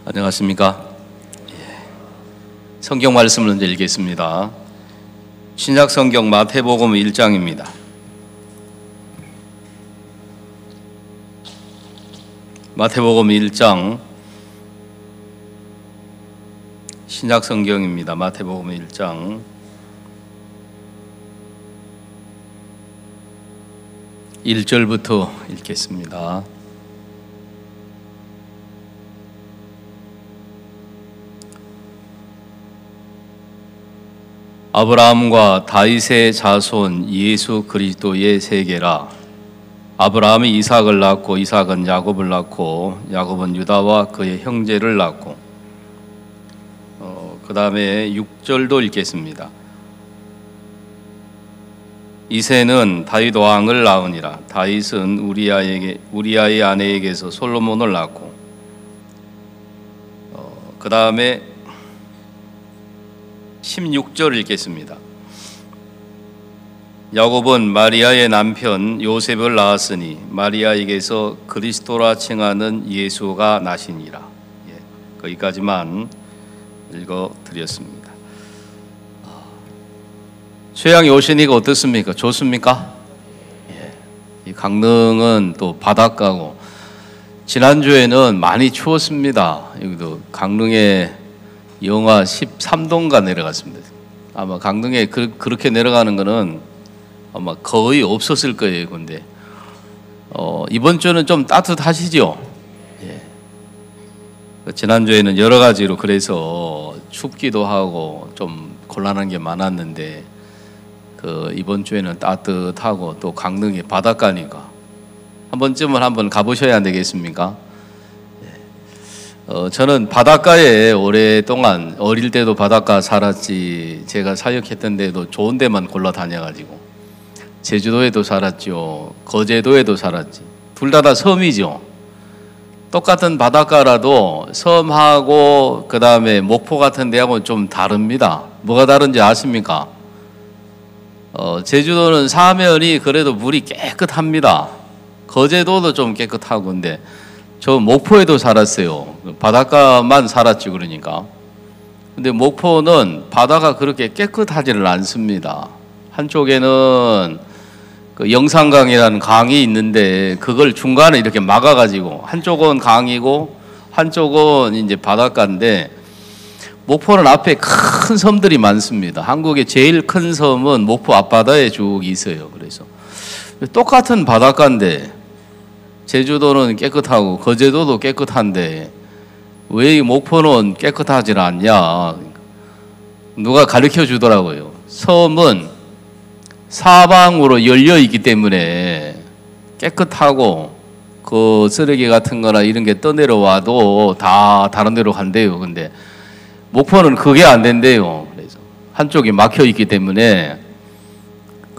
안녕하십니까? 성경 말씀을 먼저 읽겠습니다. 신약성경 마태복음 1장입니다. 마태복음 1장 신약성경입니다. 마태복음 1장 1절부터 읽겠습니다. 아브라함과 다윗의 자손 예수 그리스도의 세계라. 아브라함이 이삭을 낳고 이삭은 야곱을 낳고 야곱은 유다와 그의 형제를 낳고 그 다음에 6절도 읽겠습니다. 이새는 다윗 왕을 낳으니라. 다윗은 우리아의 아내에게서 솔로몬을 낳고 그 다음에 16절 읽겠습니다. 야곱은 마리아의 남편 요셉을 낳았으니 마리아에게서 그리스도라 칭하는 예수가 나시니라. 거기까지만 읽어드렸습니다. 최양이 오시니까 어떻습니까? 좋습니까? 이 강릉은 또 바닷가고 지난주에는 많이 추웠습니다. 여기도 강릉에 영하 13도인가 내려갔습니다. 아마 강릉에 그렇게 내려가는 거는 아마 거의 없었을 거예요. 근데 이번 주는 좀 따뜻하시죠? 지난주에는 여러 가지로 그래서 춥기도 하고 좀 곤란한 게 많았는데 이번 주에는 따뜻하고 또 강릉이 바닷가니까 한 번쯤은 한번 가보셔야 안 되겠습니까? 저는 바닷가에 오랫동안 어릴 때도 바닷가 살았지, 제가 사역했던 데도 좋은 데만 골라 다녀가지고 제주도에도 살았죠, 거제도에도 살았지. 둘 다 섬이죠. 똑같은 바닷가라도 섬하고 그 다음에 목포 같은 데하고는 좀 다릅니다. 뭐가 다른지 아십니까? 제주도는 사면이 그래도 물이 깨끗합니다. 거제도도 좀 깨끗하고. 근데 저 목포에도 살았어요. 바닷가만 살았지. 그러니까. 근데 목포는 바다가 그렇게 깨끗하지는 않습니다. 한쪽에는 그 영산강이라는 강이 있는데 그걸 중간에 이렇게 막아가지고 한쪽은 강이고 한쪽은 이제 바닷가인데, 목포는 앞에 큰 섬들이 많습니다. 한국의 제일 큰 섬은 목포 앞바다에 쭉 있어요. 그래서 똑같은 바닷가인데 제주도는 깨끗하고 거제도도 깨끗한데 왜 목포는 깨끗하지 않냐. 누가 가르쳐 주더라고요. 섬은 사방으로 열려 있기 때문에 깨끗하고 그 쓰레기 같은 거나 이런 게 떠내려와도 다 다른 데로 간대요. 근데 목포는 그게 안 된대요. 그래서 한쪽이 막혀 있기 때문에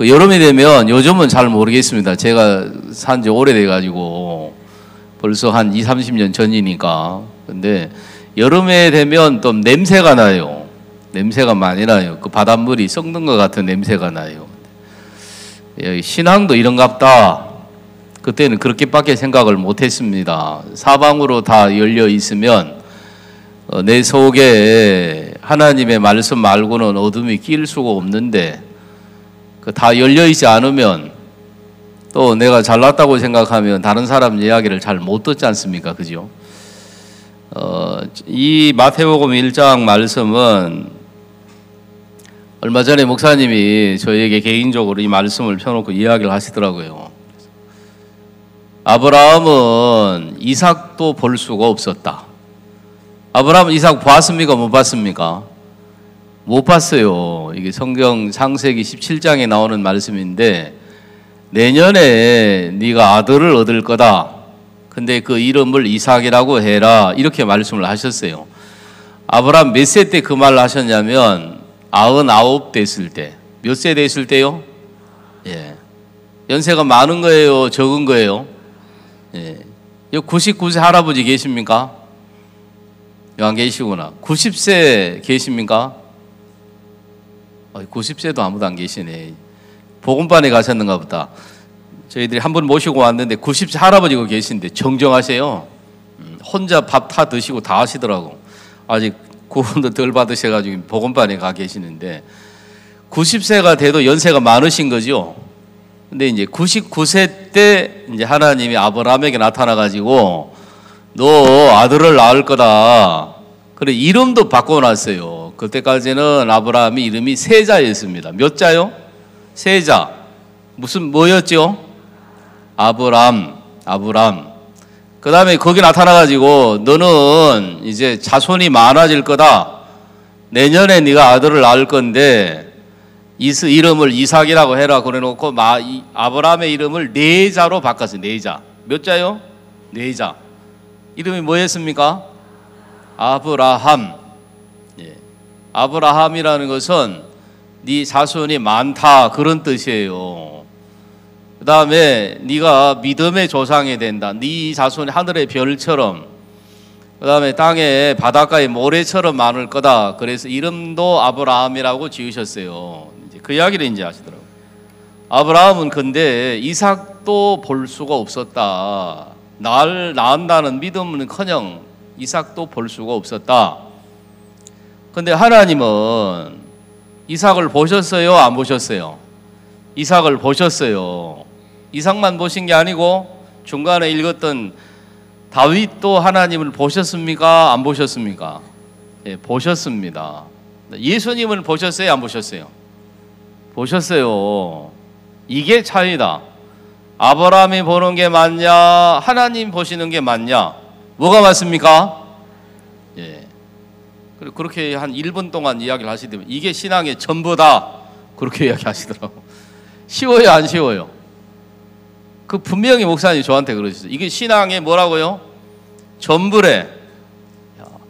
여름이 되면, 요즘은 잘 모르겠습니다. 제가 산 지 오래돼가지고 벌써 한 20, 30년 전이니까. 근데 여름에 되면 또 냄새가 나요. 냄새가 많이 나요. 그 바닷물이 썩는 것 같은 냄새가 나요. 신앙도 이런갑다. 그때는 그렇게밖에 생각을 못했습니다. 사방으로 다 열려 있으면 내 속에 하나님의 말씀 말고는 어둠이 끼일 수가 없는데, 다 열려있지 않으면 또 내가 잘났다고 생각하면 다른 사람 이야기를 잘 못 듣지 않습니까? 그죠? 이 마태복음 1장 말씀은 얼마 전에 목사님이 저에게 개인적으로 이 말씀을 펴놓고 이야기를 하시더라고요. 아브라함은 이삭도 볼 수가 없었다. 아브라함은 이삭 봤습니까? 못 봤습니까? 못 봤어요. 이게 성경 창세기 17장에 나오는 말씀인데, 내년에 네가 아들을 얻을 거다. 근데 그 이름을 이삭이라고 해라. 이렇게 말씀을 하셨어요. 아브라함 몇 세 때 그 말을 하셨냐면 99 됐을 때. 몇 세 됐을 때요? 연세가 많은 거예요? 적은 거예요? 99세 할아버지 계십니까? 안 계시구나. 90세 계십니까? 90세도 아무도 안 계시네. 복음반에 가셨는가 보다. 저희들이 한 분 모시고 왔는데 90세 할아버지가 계신데 정정하세요. 혼자 밥 다 드시고 다 하시더라고. 아직 구원도 덜 받으셔가지고 복음반에 가 계시는데 90세가 돼도 연세가 많으신 거죠. 근데 이제 99세 때 이제 하나님이 아브라함에게 나타나가지고 너 아들을 낳을 거다. 그래 이름도 바꿔놨어요. 그때까지는 아브라함이 이름이 세자였습니다. 몇 자요? 세자. 무슨 뭐였죠? 아브람. 그 다음에 거기 나타나가지고 너는 이제 자손이 많아질 거다. 내년에 네가 아들을 낳을 건데 이름을 이삭이라고 해라. 그래놓고 아브라함의 이름을 네 자로 바꿨어요. 네 자. 몇 자요? 네 자. 이름이 뭐였습니까? 아브라함. 예. 아브라함이라는 것은 네 자손이 많다 그런 뜻이에요. 그 다음에 네가 믿음의 조상이 된다. 네 자손이 하늘의 별처럼, 그 다음에 땅의 바닷가의 모래처럼 많을 거다. 그래서 이름도 아브라함이라고 지으셨어요. 이제 그 이야기를 이제 하시더라고요. 아브라함은 근데 이삭도 볼 수가 없었다. 날 낳는다는 믿음은커녕 이삭도 볼 수가 없었다. 근데 하나님은 이삭을 보셨어요? 안 보셨어요? 이삭을 보셨어요. 이삭만 보신 게 아니고 중간에 읽었던 다윗도 하나님을 보셨습니까? 안 보셨습니까? 예, 보셨습니다. 예수님을 보셨어요? 안 보셨어요? 보셨어요. 이게 차이다. 아브라함이 보는 게 맞냐? 하나님 보시는 게 맞냐? 뭐가 맞습니까? 예. 그렇게 한 1분 동안 이야기를 하시더니 이게 신앙의 전부다. 그렇게 이야기하시더라고요. 쉬워요? 안 쉬워요? 그 분명히 목사님이 저한테 그러셨어요. 이게 신앙의 뭐라고요? 전부래.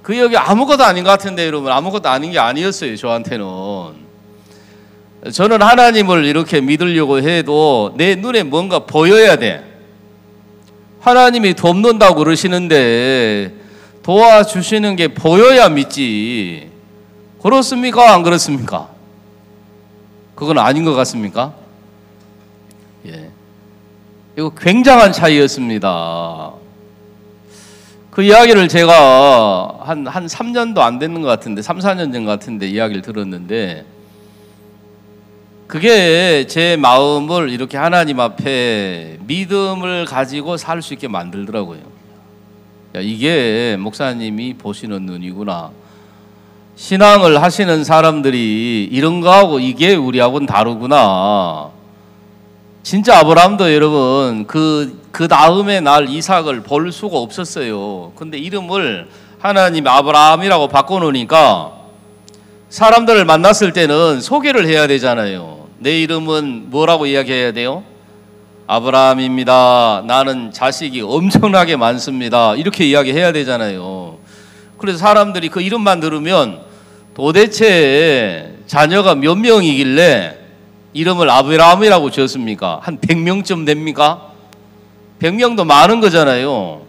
그 여기 아무것도 아닌 것 같은데 여러분, 아무것도 아닌 게 아니었어요. 저한테는. 저는 하나님을 이렇게 믿으려고 해도 내 눈에 뭔가 보여야 돼. 하나님이 돕는다고 그러시는데 도와주시는 게 보여야 믿지. 그렇습니까? 안 그렇습니까? 그건 아닌 것 같습니까? 예. 이거 굉장한 차이였습니다. 그 이야기를 제가 한 3년도 안 됐는 것 같은데, 3, 4년 전 같은데 이야기를 들었는데, 그게 제 마음을 이렇게 하나님 앞에 믿음을 가지고 살 수 있게 만들더라고요. 야, 이게 목사님이 보시는 눈이구나. 신앙을 하시는 사람들이 이런 거하고 이게 우리하고는 다르구나. 진짜 아브라함도 여러분 그 다음에 날 이삭을 볼 수가 없었어요. 근데 이름을 하나님 아브라함이라고 바꿔놓으니까 사람들을 만났을 때는 소개를 해야 되잖아요. 내 이름은 뭐라고 이야기해야 돼요? 아브라함입니다. 나는 자식이 엄청나게 많습니다. 이렇게 이야기해야 되잖아요. 그래서 사람들이 그 이름만 들으면 도대체 자녀가 몇 명이길래 이름을 아브라함이라고 지었습니까? 한 100명쯤 됩니까? 100명도 많은 거잖아요.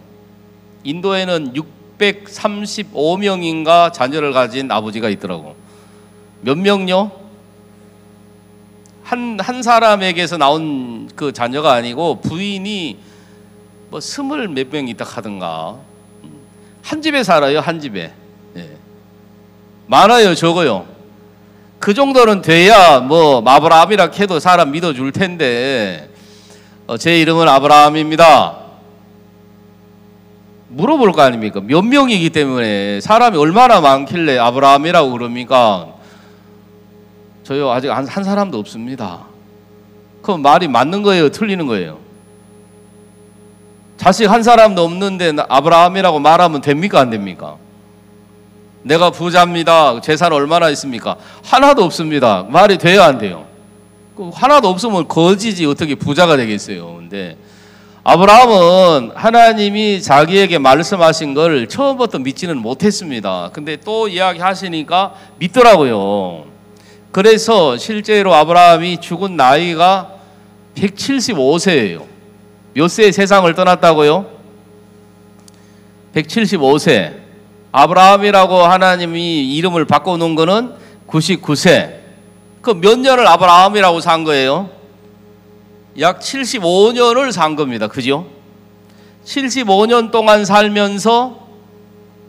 인도에는 635명인가 자녀를 가진 아버지가 있더라고. 몇 명요? 한 사람에게서 나온 그 자녀가 아니고 부인이 뭐 20 몇 명 있다 하던가. 한 집에 살아요, 한 집에. 예. 많아요, 적어요? 그 정도는 돼야 뭐 아브라함이라 해도 사람 믿어줄 텐데, 제 이름은 아브라함입니다. 물어볼 거 아닙니까? 몇 명이기 때문에 사람이 얼마나 많길래 아브라함이라고 그럽니까? 저요 아직 한 사람도 없습니다. 그럼 말이 맞는 거예요? 틀리는 거예요? 자식 한 사람도 없는데 아브라함이라고 말하면 됩니까? 안 됩니까? 내가 부자입니다. 재산 얼마나 있습니까? 하나도 없습니다. 말이 돼요? 안 돼요? 하나도 없으면 거지지 어떻게 부자가 되겠어요? 근데 아브라함은 하나님이 자기에게 말씀하신 걸 처음부터 믿지는 못했습니다. 근데 또 이야기하시니까 믿더라고요. 그래서 실제로 아브라함이 죽은 나이가 175세예요. 몇 세에 세상을 떠났다고요? 175세. 아브라함이라고 하나님이 이름을 바꿔놓은 거는 99세. 그 몇 년을 아브라함이라고 산 거예요? 약 75년을 산 겁니다. 그죠? 75년 동안 살면서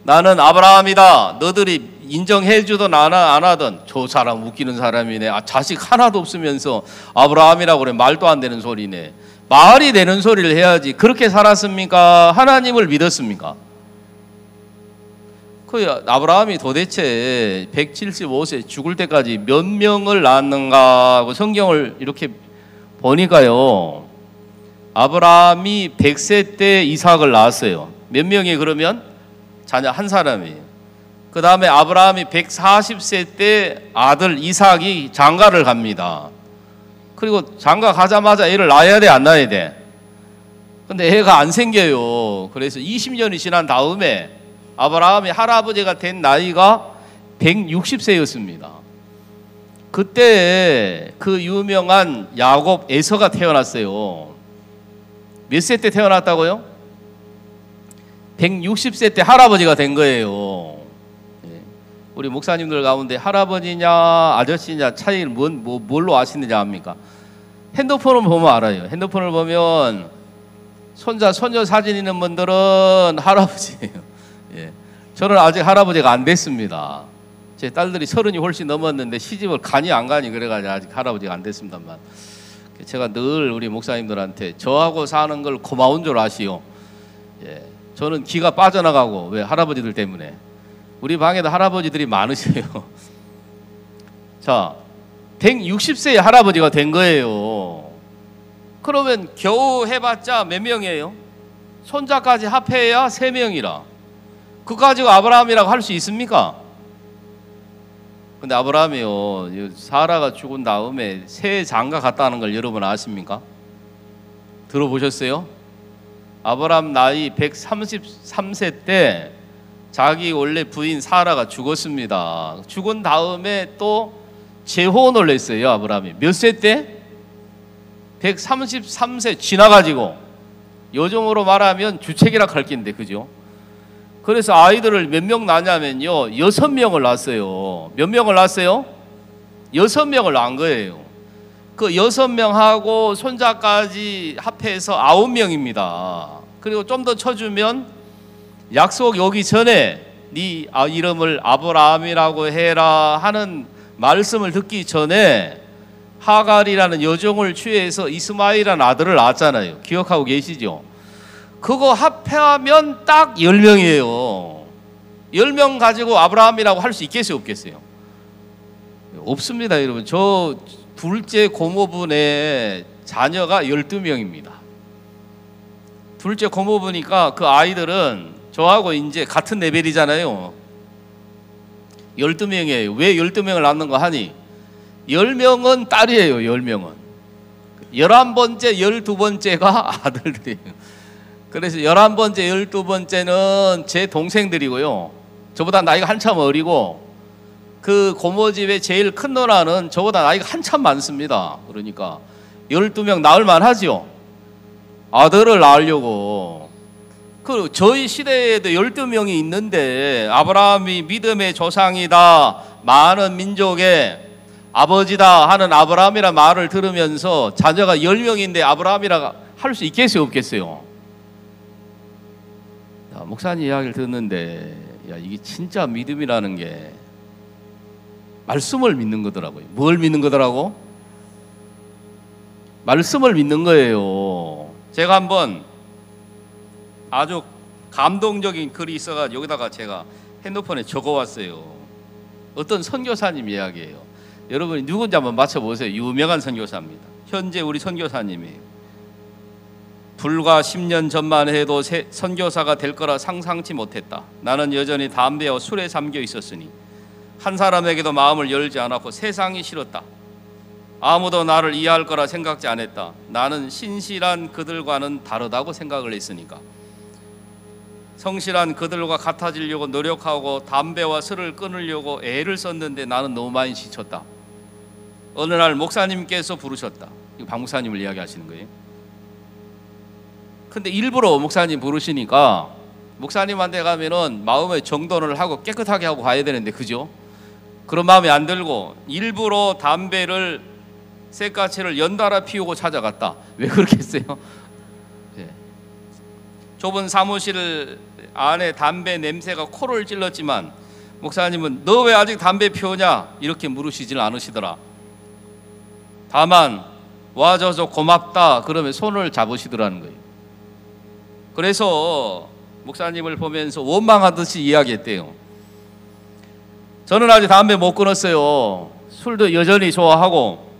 나는 아브라함이다. 너들이 인정해주든 안 하든 저 사람 웃기는 사람이네. 자식 하나도 없으면서 아브라함이라고 그래. 말도 안 되는 소리네. 말이 되는 소리를 해야지. 그렇게 살았습니까? 하나님을 믿었습니까? 그 아브라함이 도대체 175세 죽을 때까지 몇 명을 낳았는가 하고 성경을 이렇게 보니까요, 아브라함이 100세 때 이삭을 낳았어요. 몇 명이 그러면? 자녀 한 사람이에요. 그 다음에 아브라함이 140세 때 아들 이삭이 장가를 갑니다. 그리고 장가 가자마자 애를 낳아야 돼, 안 낳아야 돼? 근데 애가 안 생겨요. 그래서 20년이 지난 다음에 아브라함이 할아버지가 된 나이가 160세였습니다. 그때 그 유명한 야곱 에서가 태어났어요. 몇 세 때 태어났다고요? 160세 때 할아버지가 된 거예요. 우리 목사님들 가운데 할아버지냐 아저씨냐 차이를 뭘로 아시는지 압니까? 핸드폰을 보면 알아요. 핸드폰을 보면 손자 손녀 사진 있는 분들은 할아버지예요. 예. 저는 아직 할아버지가 안 됐습니다. 제 딸들이 30이 훨씬 넘었는데 시집을 가니 안 가니 그래가지고 아직 할아버지가 안 됐습니다만, 제가 늘 우리 목사님들한테 저하고 사는 걸 고마운 줄 아시오. 예. 저는 기가 빠져나가고, 왜? 할아버지들 때문에. 우리 방에도 할아버지들이 많으세요. 자, 160세의 할아버지가 된 거예요. 그러면 겨우 해봤자 몇 명이에요? 손자까지 합해야 3명이라. 그거 가지고 아브라함이라고 할 수 있습니까? 근데 아브라함이요, 사라가 죽은 다음에 새 장가 갔다는 걸 여러분 아십니까? 들어보셨어요? 아브라함 나이 133세 때 자기 원래 부인 사라가 죽었습니다. 죽은 다음에 또 재혼을 했어요, 아브라함이. 몇 세 때? 133세 지나가지고, 요즘으로 말하면 주책이라 할 낀데, 그죠? 그래서 아이들을 몇 명 낳냐면요, 6명을 낳았어요. 몇 명을 낳았어요? 6명을 낳은 거예요. 그 6명하고 손자까지 합해서 9명입니다. 그리고 좀 더 쳐주면 약속 오기 전에 네 이름을 아브라함이라고 해라 하는 말씀을 듣기 전에 하갈이라는 여종을 취해서 이스마엘이라는 아들을 낳았잖아요. 기억하고 계시죠? 그거 합하면 딱 10명이에요. 10명 가지고 아브라함이라고 할 수 있겠어요, 없겠어요? 없습니다, 여러분. 저 둘째 고모분의 자녀가 12명입니다. 둘째 고모부니까 그 아이들은 저하고 이제 같은 레벨이잖아요. 12명이에요. 왜 12명을 낳는 거 하니? 10명은 딸이에요, 10명은. 11번째, 12번째가 아들들이에요. 그래서 11번째, 12번째는 제 동생들이고요. 저보다 나이가 한참 어리고, 그 고모 집에 제일 큰 누나는 저보다 나이가 한참 많습니다. 그러니까 12명 낳을 만하죠. 아들을 낳으려고. 그 저희 시대에도 12명이 있는데, 아브라함이 믿음의 조상이다, 많은 민족의 아버지다 하는 아브라함이라는 말을 들으면서 자녀가 10명인데 아브라함이라 할 수 있겠어요, 없겠어요? 야, 목사님 이야기를 듣는데, 야, 이게 진짜 믿음이라는 게 말씀을 믿는 거더라고요. 뭘 믿는 거더라고? 말씀을 믿는 거예요. 제가 한번 아주 감동적인 글이 있어가지고 여기다가 제가 핸드폰에 적어왔어요. 어떤 선교사님 이야기예요. 여러분이 누군지 한번 맞춰보세요. 유명한 선교사입니다. 현재 우리 선교사님이에요. 불과 10년 전만 해도 선교사가 될 거라 상상치 못했다. 나는 여전히 담배와 술에 잠겨 있었으니 한 사람에게도 마음을 열지 않았고 세상이 싫었다. 아무도 나를 이해할 거라 생각지 않았다. 나는 신실한 그들과는 다르다고 생각을 했으니까. 성실한 그들과 같아지려고 노력하고 담배와 술을 끊으려고 애를 썼는데 나는 너무 많이 지쳤다. 어느 날 목사님께서 부르셨다. 이거 박 목사님을 이야기하시는 거예요. 근데 일부러 목사님 부르시니까 목사님한테 가면은 마음의 정돈을 하고 깨끗하게 하고 가야 되는데, 그죠? 그런 마음이 안 들고 일부러 담배를 쇳가치를 연달아 피우고 찾아갔다. 왜 그렇게 했어요? 네. 좁은 사무실 안에 담배 냄새가 코를 찔렀지만 목사님은 너 왜 아직 담배 피우냐 이렇게 물으시질 않으시더라. 다만 와줘서 고맙다 그러면 손을 잡으시더라는 거예요. 그래서 목사님을 보면서 원망하듯이 이야기했대요. 저는 아직 담배 못 끊었어요. 술도 여전히 좋아하고,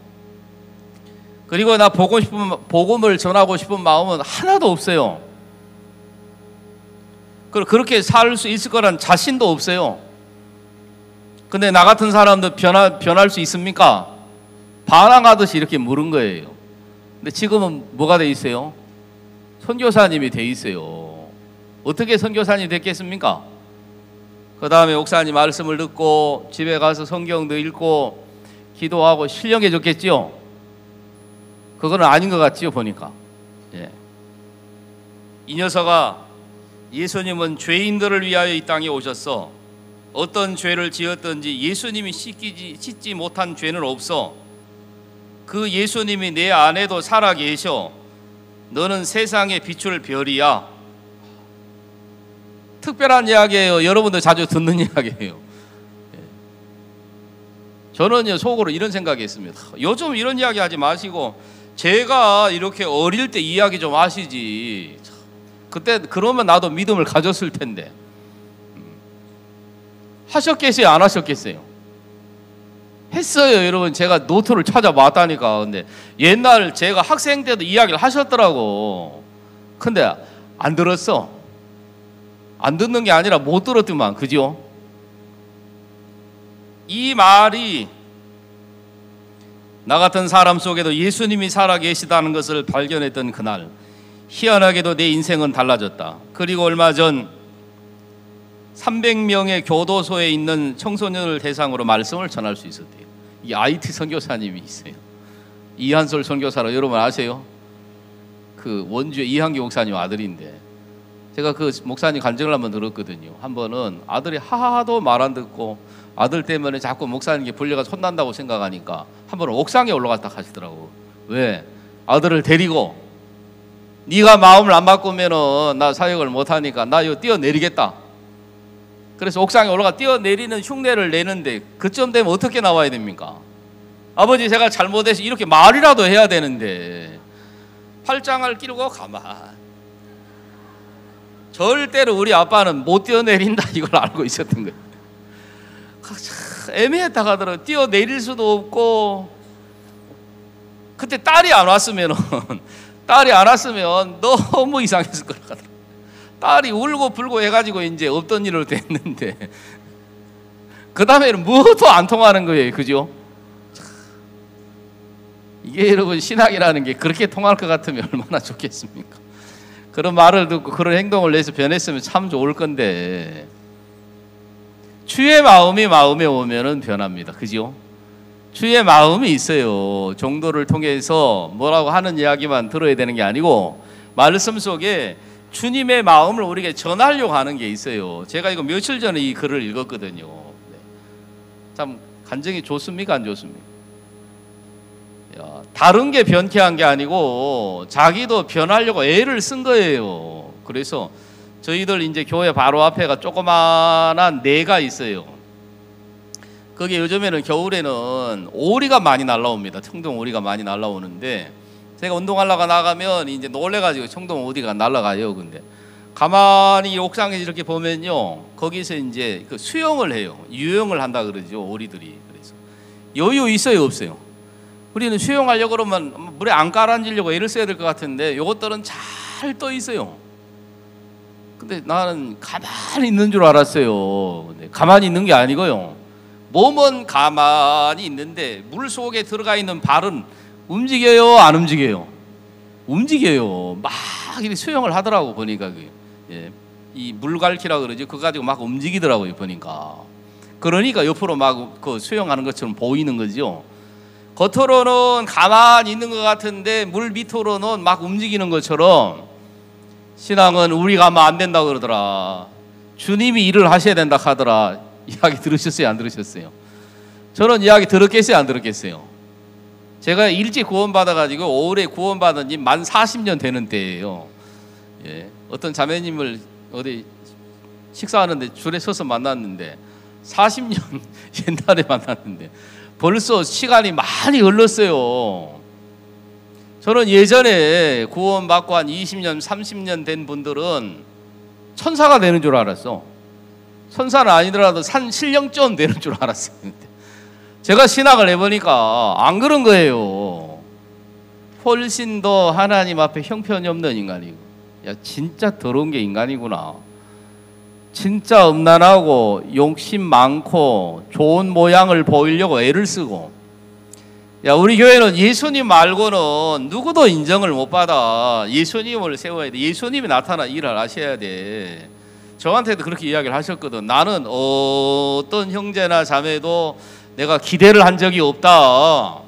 그리고 나 복음을 전하고 싶은 마음은 하나도 없어요. 그렇게 살 수 있을 거란 자신도 없어요. 근데 나 같은 사람도 변할 수 있습니까? 반항하듯이 이렇게 물은 거예요. 근데 지금은 뭐가 돼 있어요? 선교사님이 돼 있어요. 어떻게 선교사님이 됐겠습니까? 그 다음에 목사님 말씀을 듣고 집에 가서 성경도 읽고 기도하고 신령해졌겠지요? 그거는 아닌 것 같지요, 보니까. 예. 이 녀석아, 예수님은 죄인들을 위하여 이 땅에 오셨어. 어떤 죄를 지었든지 예수님이 씻지 못한 죄는 없어. 그 예수님이 내 안에도 살아 계셔. 너는 세상에 비출 별이야. 특별한 이야기예요. 여러분들 자주 듣는 이야기예요. 저는요, 속으로 이런 생각이 있습니다. 요즘 이런 이야기 하지 마시고 제가 이렇게 어릴 때 이야기 좀 하시지. 그때 그러면 나도 믿음을 가졌을 텐데. 하셨겠어요? 안 하셨겠어요? 했어요. 여러분, 제가 노트를 찾아봤다니까. 근데 옛날 제가 학생 때도 이야기를 하셨더라고. 근데 안 들었어. 안 듣는 게 아니라 못 들었더만. 그죠? 이 말이 나 같은 사람 속에도 예수님이 살아 계시다는 것을 발견했던 그날, 희한하게도 내 인생은 달라졌다. 그리고 얼마 전 300명의 교도소에 있는 청소년을 대상으로 말씀을 전할 수 있었대요. 이 IT 선교사님이 있어요. 이한솔 선교사로 여러분 아세요? 그 원주의 이한기 목사님 아들인데, 제가 그 목사님 간증을 한번 들었거든요. 한 번은 아들이 하도 말 안 듣고 아들 때문에 자꾸 목사님께 불려가서 혼난다고 생각하니까 한 번은 옥상에 올라갔다 하시더라고. 왜? 아들을 데리고 네가 마음을 안 바꾸면은 나 사역을 못하니까 나 이거 뛰어내리겠다. 그래서 옥상에 올라가 뛰어내리는 흉내를 내는데 그쯤 되면 어떻게 나와야 됩니까? 아버지, 제가 잘못해서 이렇게 말이라도 해야 되는데 팔짱을 끼고 가만. 절대로 우리 아빠는 못 뛰어내린다 이걸 알고 있었던 거예요. 애매했다 하더라고요. 뛰어내릴 수도 없고. 그때 딸이 안 왔으면 너무 이상했을 거라 하더라고요. 딸이 울고 불고 해가지고 이제 없던 일로 됐는데 그 다음에는 뭐도 안 통하는 거예요. 그죠? 이게 여러분, 신학이라는 게 그렇게 통할 것 같으면 얼마나 좋겠습니까? 그런 말을 듣고 그런 행동을 내서 변했으면 참 좋을 건데, 주의 마음이 마음에 오면은 변합니다. 그죠? 주의 마음이 있어요. 종도를 통해서 뭐라고 하는 이야기만 들어야 되는 게 아니고 말씀 속에 주님의 마음을 우리에게 전하려고 하는 게 있어요. 제가 이거 며칠 전에 이 글을 읽었거든요. 참 간증이 좋습니까? 안 좋습니까? 다른 게 변케 한 게 아니고 자기도 변하려고 애를 쓴 거예요. 그래서 저희들 이제 교회 바로 앞에가 조그만한 내가 있어요. 거기 요즘에는 겨울에는 오리가 많이 날라옵니다. 청동 오리가 많이 날라오는데 제가 운동하려고 나가면 이제 놀래가지고 청동 오리가 날라가요. 근데 가만히 옥상에 이렇게 보면요, 거기서 이제 그 수영을 해요. 유영을 한다 그러죠, 오리들이. 그래서 여유 있어요, 없어요? 우리는 수영하려고 그러면 물에 안 깔아앉으려고 애를 써야 될 것 같은데 이것들은 잘 떠 있어요. 근데 나는 가만히 있는 줄 알았어요. 근데 가만히 있는 게 아니고요, 몸은 가만히 있는데 물 속에 들어가 있는 발은 움직여요, 안 움직여요? 움직여요. 막 이렇게 수영을 하더라고 보니까. 예. 이 물갈퀴라 그러죠. 그거 가지고 막 움직이더라고요 보니까. 그러니까 옆으로 막 그 수영하는 것처럼 보이는 거죠. 겉으로는 가만히 있는 것 같은데 물 밑으로는 막 움직이는 것처럼 신앙은 우리가 하면 안 된다 그러더라. 주님이 일을 하셔야 된다 하더라. 이야기 들으셨어요, 안 들으셨어요? 저는 이야기 들었겠어요, 안 들었겠어요? 제가 일찍 구원받아가지고 올해 구원받은 지 만 40년 되는 때예요. 예. 어떤 자매님을 어디 식사하는데 줄에 서서 만났는데 40년 옛날에 만났는데 벌써 시간이 많이 흘렀어요. 저는 예전에 구원받고 한 20년, 30년 된 분들은 천사가 되는 줄 알았어. 천사는 아니더라도 신령점 되는 줄 알았어요. 제가 신학을 해보니까 안 그런 거예요. 훨씬 더 하나님 앞에 형편이 없는 인간이고, 야 진짜 더러운 게 인간이구나. 진짜 음란하고 욕심 많고 좋은 모양을 보이려고 애를 쓰고, 야 우리 교회는 예수님 말고는 누구도 인정을 못 받아. 예수님을 세워야 돼. 예수님이 나타나 일을 하셔야 돼. 저한테도 그렇게 이야기를 하셨거든. 나는 어떤 형제나 자매도 내가 기대를 한 적이 없다.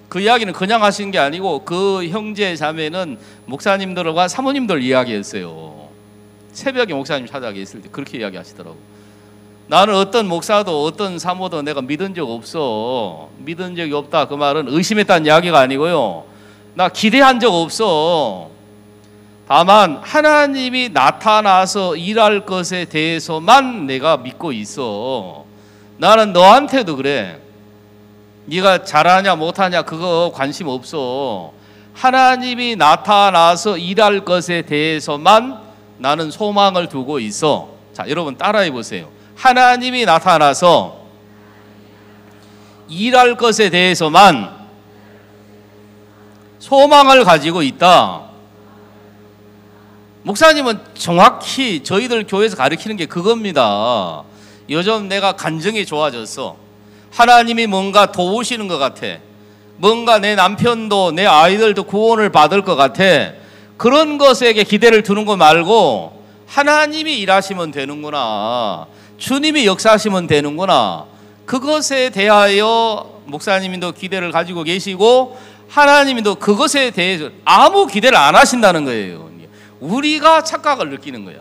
그 이야기는 그냥 하신 게 아니고 그 형제 자매는 목사님들과 사모님들 이야기했어요. 새벽에 목사님 찾아가 있을 때 그렇게 이야기하시더라고. 나는 어떤 목사도 어떤 사모도 내가 믿은 적 없어. 믿은 적이 없다. 그 말은 의심했다는 이야기가 아니고요. 나 기대한 적 없어. 다만 하나님이 나타나서 일할 것에 대해서만 내가 믿고 있어. 나는 너한테도 그래. 네가 잘하냐 못하냐 그거 관심 없어. 하나님이 나타나서 일할 것에 대해서만 나는 소망을 두고 있어. 자, 여러분 따라해 보세요. 하나님이 나타나서 일할 것에 대해서만 소망을 가지고 있다. 목사님은 정확히 저희들 교회에서 가르치는 게 그겁니다. 요즘 내가 간증이 좋아졌어. 하나님이 뭔가 도우시는 것 같아. 뭔가 내 남편도 내 아이들도 구원을 받을 것 같아. 그런 것에게 기대를 두는 거 말고 하나님이 일하시면 되는구나. 주님이 역사하시면 되는구나. 그것에 대하여 목사님도 기대를 가지고 계시고 하나님도 그것에 대해서 아무 기대를 안 하신다는 거예요. 우리가 착각을 느끼는 거야.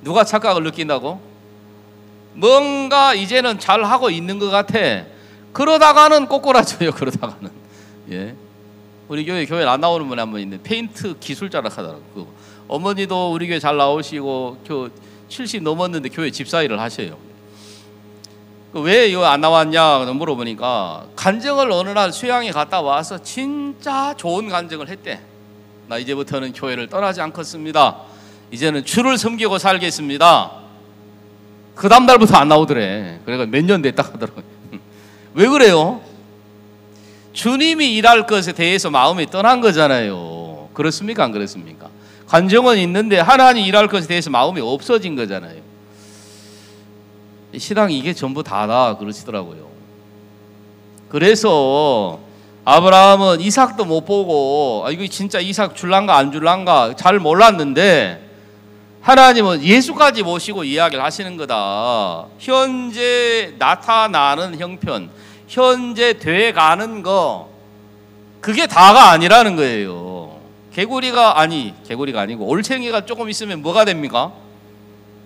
누가 착각을 느낀다고? 뭔가 이제는 잘하고 있는 것 같아. 그러다가는 꼬꾸라져요. 그러다가는. 예. 우리 교회 안 나오는 분이 한 분 있는데 페인트 기술자라 하더라고요. 어머니도 우리 교회 잘 나오시고 70 넘었는데 교회 집사일을 하셔요. 왜 이거 안 나왔냐 물어보니까 간증을 어느 날 수양에 갔다 와서 진짜 좋은 간증을 했대. 나 이제부터는 교회를 떠나지 않겠습니다. 이제는 주를 섬기고 살겠습니다. 그 다음 날부터 안 나오더래. 그래가 몇 년 됐다 하더라고요. 왜 그래요? 주님이 일할 것에 대해서 마음이 떠난 거잖아요. 그렇습니까? 안 그렇습니까? 간증은 있는데 하나님 일할 것에 대해서 마음이 없어진 거잖아요. 신앙이 이게 전부 다다 그러시더라고요. 그래서 아브라함은 이삭도 못 보고 이거 진짜 이삭 줄란가 안 줄란가 잘 몰랐는데 하나님은 예수까지 모시고 이야기를 하시는 거다. 현재 나타나는 형편, 현재 돼가는 거 그게 다가 아니라는 거예요. 개구리가 아니고 올챙이가 조금 있으면 뭐가 됩니까?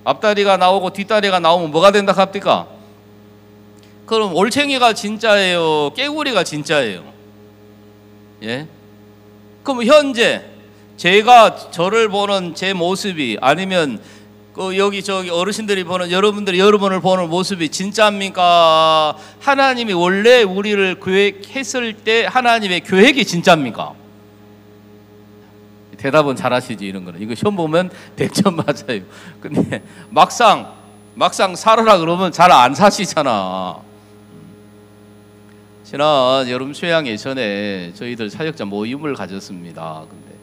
앞다리가 나오고 뒷다리가 나오면 뭐가 된다 합니까? 그럼 올챙이가 진짜예요? 개구리가 진짜예요? 예? 그럼 현재 제가 저를 보는 제 모습이 아니면 여기 저기 어르신들이 보는 여러분을 보는 모습이 진짜입니까? 하나님이 원래 우리를 계획했을 때 하나님의 계획이 진짜입니까? 대답은 잘하시지 이런 거는. 이거 시험 보면 100점 맞아요. 근데 막상 살아라 그러면 잘 안 사시잖아. 지난 여름 수양 예전에 저희들 사역자 모임을 가졌습니다. 근데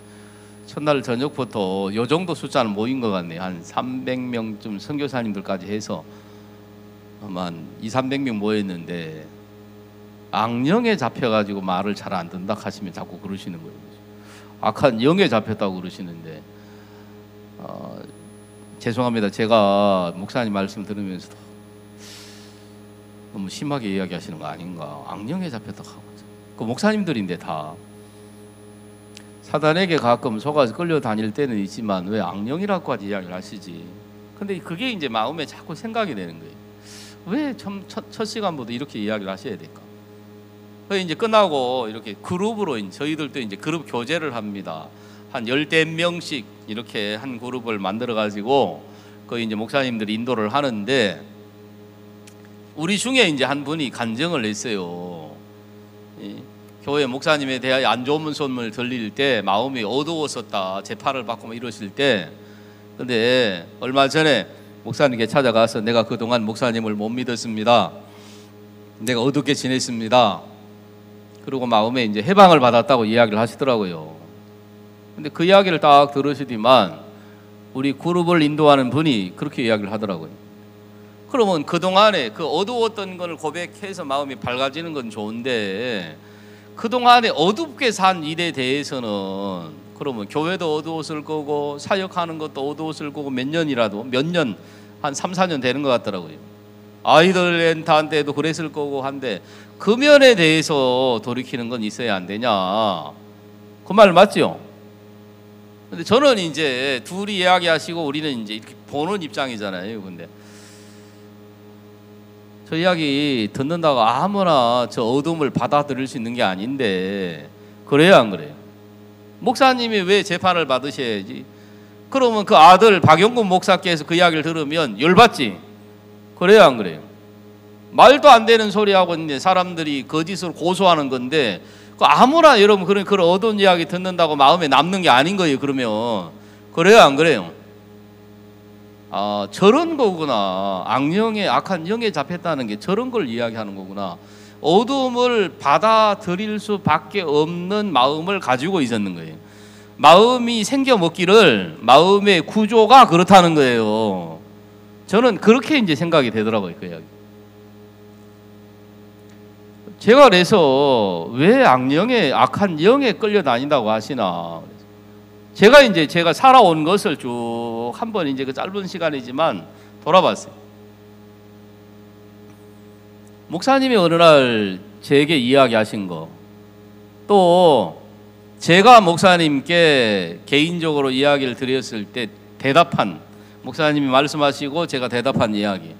첫날 저녁부터 요 정도 숫자는 모인 것 같네요. 한 300명쯤 선교사님들까지 해서 아마 200~300명 모였는데 악령에 잡혀가지고 말을 잘 안 듣는다 하시면 자꾸 그러시는 거예요. 악한 영에 잡혔다고 그러시는데 죄송합니다. 제가 목사님 말씀 들으면서도 너무 심하게 이야기하시는 거 아닌가. 악령에 잡혔다고 하고 그 목사님들인데 다 사단에게 가끔 속아서 끌려다닐 때는 있지만 왜 악령이라고까지 이야기를 하시지. 근데 그게 이제 마음에 자꾸 생각이 되는 거예요. 왜 첫 시간부터 이렇게 이야기를 하셔야 될까? 그래서 이제 끝나고 이렇게 그룹으로 저희들도 이제 그룹 교제를 합니다. 한 10대 명씩 이렇게 한 그룹을 만들어 가지고 거기 이제 목사님들이 인도를 하는데 우리 중에 이제 한 분이 간증을 했어요. 교회 목사님에 대하여 안 좋은 소문을 들릴 때 마음이 어두웠었다, 재판을 받고 이러실 때. 근데 얼마 전에 목사님께 찾아가서 내가 그동안 목사님을 못 믿었습니다, 내가 어둡게 지냈습니다, 그리고 마음에 이제 해방을 받았다고 이야기를 하시더라고요. 근데 그 이야기를 딱 들으시더만 우리 그룹을 인도하는 분이 그렇게 이야기를 하더라고요. 그러면 그동안에 그 어두웠던 걸 고백해서 마음이 밝아지는 건 좋은데 그동안에 어둡게 산 일에 대해서는 그러면 교회도 어두웠을 거고 사역하는 것도 어두웠을 거고 몇 년 한 3, 4년 되는 것 같더라고요. 아이들 렌트한테도 그랬을 거고 한데 그 면에 대해서 돌이키는 건 있어야 안 되냐, 그 말 맞죠? 근데 저는 이제 둘이 이야기하시고 우리는 이제 이렇게 보는 입장이잖아요. 근데 저 이야기 듣는다고 아무나 저 어둠을 받아들일 수 있는 게 아닌데 그래요, 안 그래요? 목사님이 왜 재판을 받으셔야지? 그러면 그 아들 박영군 목사께서 그 이야기를 들으면 열받지? 그래요, 안 그래요? 말도 안 되는 소리 하고 있는데 사람들이 거짓으로 고소하는 건데 그 아무나 여러분 그런 어두운 이야기 듣는다고 마음에 남는 게 아닌 거예요. 그러면 그래요, 안 그래요? 아, 저런 거구나. 악령에, 악한 영에 잡혔다는 게 저런 걸 이야기하는 거구나. 어둠을 받아들일 수밖에 없는 마음을 가지고 있었는 거예요. 마음이 생겨 먹기를, 마음의 구조가 그렇다는 거예요. 저는 그렇게 이제 생각이 되더라고요, 그 이야기. 제가 그래서 왜 악한 영에 끌려다닌다고 하시나. 제가 살아온 것을 쭉 한번 이제 그 짧은 시간이지만 돌아봤어요. 목사님이 어느 날 제게 이야기하신 거, 또 제가 목사님께 개인적으로 이야기를 드렸을 때 대답한, 목사님이 말씀하시고 제가 대답한 이야기,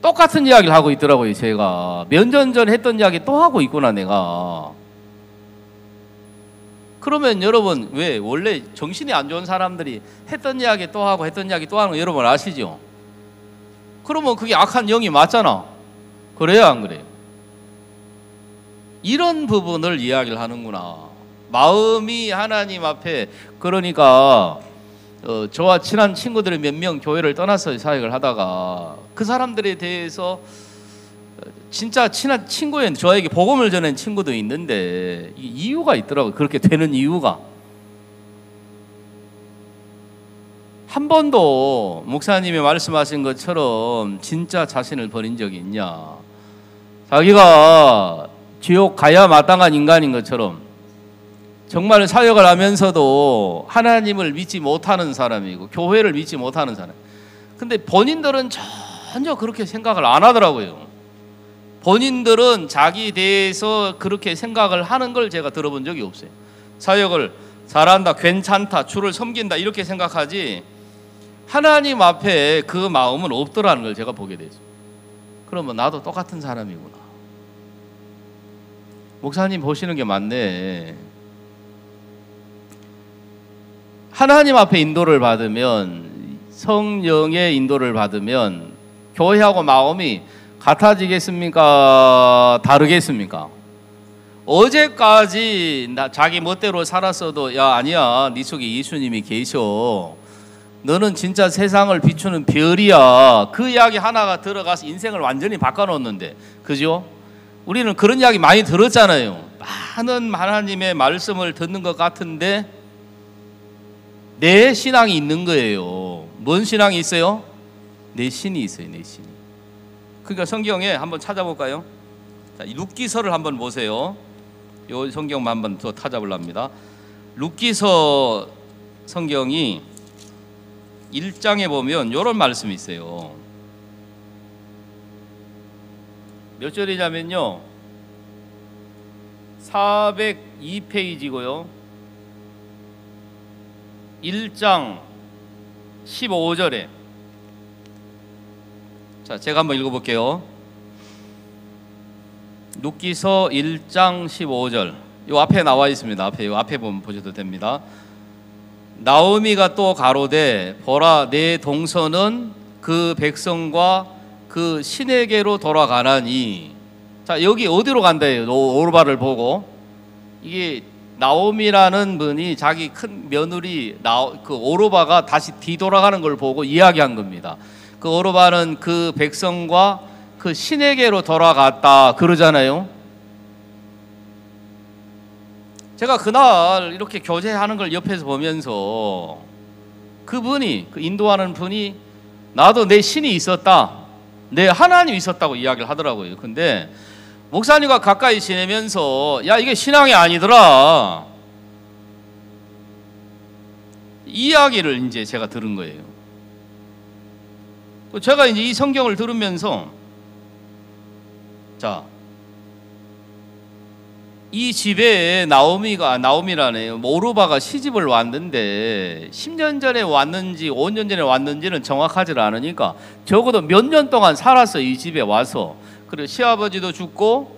똑같은 이야기를 하고 있더라고요. 제가 몇 년 전 했던 이야기 또 하고 있구나 내가. 그러면 여러분 왜 원래 정신이 안 좋은 사람들이 했던 이야기 또 하고 했던 이야기 또 하는 거 여러분 아시죠? 그러면 그게 악한 영이 맞잖아. 그래요, 안 그래요? 이런 부분을 이야기를 하는구나. 마음이 하나님 앞에, 그러니까 저와 친한 친구들이 몇 명 교회를 떠나서 사역을 하다가 그 사람들에 대해서 진짜 친한 친구였는데 저에게 복음을 전한 친구도 있는데 이유가 있더라고요. 그렇게 되는 이유가. 한 번도 목사님이 말씀하신 것처럼 진짜 자신을 버린 적이 있냐. 자기가 지옥 가야 마땅한 인간인 것처럼 정말 사역을 하면서도 하나님을 믿지 못하는 사람이고 교회를 믿지 못하는 사람. 근데 본인들은 전혀 그렇게 생각을 안 하더라고요. 본인들은 자기에 대해서 그렇게 생각을 하는 걸 제가 들어본 적이 없어요. 사역을 잘한다, 괜찮다, 주를 섬긴다 이렇게 생각하지 하나님 앞에 그 마음은 없더라는 걸 제가 보게 되죠. 그러면 나도 똑같은 사람이구나. 목사님 보시는 게 맞네. 하나님 앞에 인도를 받으면, 성령의 인도를 받으면 교회하고 마음이 같아지겠습니까? 다르겠습니까? 어제까지 자기 멋대로 살았어도 야 아니야, 네 속에 예수님이 계셔, 너는 진짜 세상을 비추는 별이야, 그 이야기 하나가 들어가서 인생을 완전히 바꿔놓는데, 그죠? 우리는 그런 이야기 많이 들었잖아요. 많은 하나님의 말씀을 듣는 것 같은데 내 신앙이 있는 거예요. 뭔 신앙이 있어요? 내 신이 있어요. 내 신이. 그러니까 성경에 한번 찾아볼까요? 자, 룻기서를 한번 보세요. 이 성경만 한번 더 찾아보랍니다. 룻기서 성경이 1장에 보면 이런 말씀이 있어요. 몇 절이냐면요, 402페이지고요 1장 15절에, 자, 제가 한번 읽어볼게요. 룻기서 1장 15절 요 앞에 나와 있습니다. 요 앞에 보면 보셔도 됩니다. 나오미가 또 가로되 보라 내 동서는 그 백성과 그 신에게로 돌아가나니. 자, 여기 어디로 간다예요? 오르바를 보고. 이게 나오미라는 분이 자기 큰 며느리 그 오르바가 다시 뒤돌아가는 걸 보고 이야기한 겁니다. 그 오르바는 그 백성과 그 신에게로 돌아갔다 그러잖아요. 제가 그날 이렇게 교제하는 걸 옆에서 보면서 그분이, 그 인도하는 분이 나도 내 신이 있었다, 내 하나님이 있었다고 이야기를 하더라고요. 근데 목사님과 가까이 지내면서 야, 이게 신앙이 아니더라, 이 이야기를 이제 제가 들은 거예요. 제가 이제 이 성경을 들으면서 자, 이 집에 나오미라네요. 오르바가 시집을 왔는데 10년 전에 왔는지 5년 전에 왔는지는 정확하지 않으니까 적어도 몇 년 동안 살았어, 이 집에 와서. 그리고 시아버지도 죽고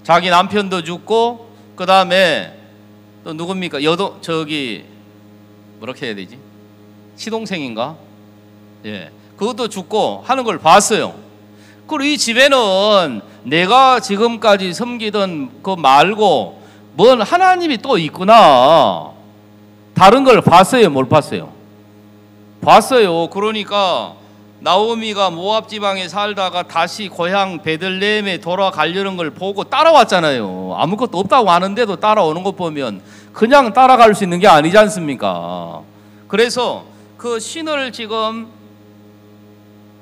자기 남편도 죽고 그 다음에 또 누굽니까? 저기 뭐렇게 해야 되지? 시동생인가? 예, 그것도 죽고 하는 걸 봤어요. 그리고 이 집에는 내가 지금까지 섬기던 그 말고 뭔 하나님이 또 있구나, 다른 걸 봤어요? 뭘 봤어요? 봤어요. 그러니까 나오미가 모압 지방에 살다가 다시 고향 베들레헴에 돌아가려는 걸 보고 따라왔잖아요. 아무것도 없다고 하는데도 따라오는 것 보면 그냥 따라갈 수 있는 게 아니지 않습니까? 그래서 그 신을 지금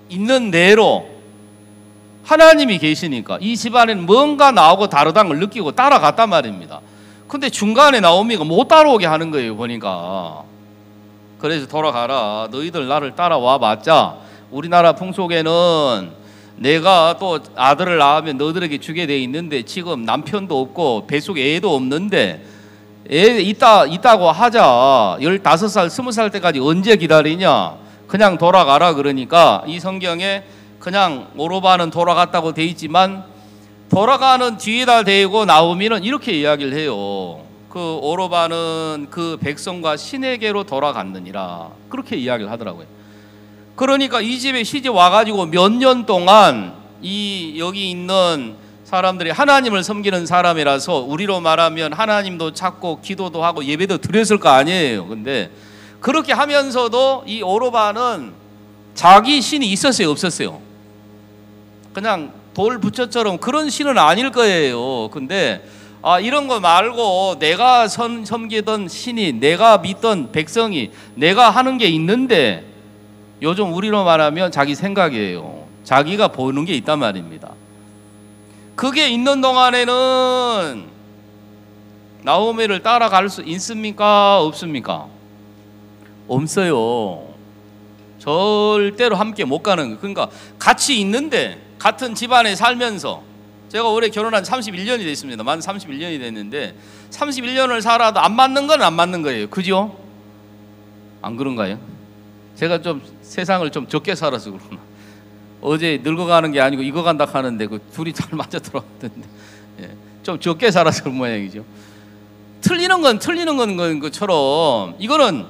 있는 대로 하나님이 계시니까 이 집안에는 뭔가 나하고 다르다는 걸 느끼고 따라갔단 말입니다. 근데 중간에 나오미가 못 따라오게 하는 거예요, 보니까. 그래서 돌아가라, 너희들 나를 따라와 봤자 우리나라 풍속에는 내가 또 아들을 낳으면 너희들에게 주게 돼 있는데 지금 남편도 없고 뱃속에 애도 없는데 애 있다고 하자. 15살 20살 때까지 언제 기다리냐, 그냥 돌아가라. 그러니까 이 성경에 그냥 오르바는 돌아갔다고 돼 있지만 돌아가는 뒤에다 대고 나오미는 이렇게 이야기를 해요. 그 오르바는 그 백성과 신에게로 돌아갔느니라, 그렇게 이야기를 하더라고요. 그러니까 이 집에 시집 와가지고 몇 년 동안 여기 있는 사람들이 하나님을 섬기는 사람이라서 우리로 말하면 하나님도 찾고 기도도 하고 예배도 드렸을 거 아니에요. 근데 그렇게 하면서도 이 오르바는 자기 신이 있었어요, 없었어요? 그냥 돌부처처럼 그런 신은 아닐 거예요. 근데 이런 거 말고 내가 섬기던 신이, 내가 믿던 백성이, 내가 하는 게 있는데, 요즘 우리로 말하면 자기 생각이에요. 자기가 보는 게 있단 말입니다. 그게 있는 동안에는 나오미를 따라갈 수 있습니까? 없습니까? 없어요. 절대로 함께 못 가는 거예요. 그러니까 같이 있는데, 같은 집안에 살면서, 제가 올해 결혼한 31년이 됐습니다. 만 31년이 됐는데 31년을 살아도 안 맞는 건 안 맞는 거예요. 그죠? 안 그런가요? 제가 좀 세상을 좀 적게 살아서 그러나, 어제 늙어가는 게 아니고 익어간다 하는데 그 둘이 잘 맞아 들어왔던데, 예, 좀 적게 살아서 그런 모양이죠. 틀리는 건 것처럼 이거는,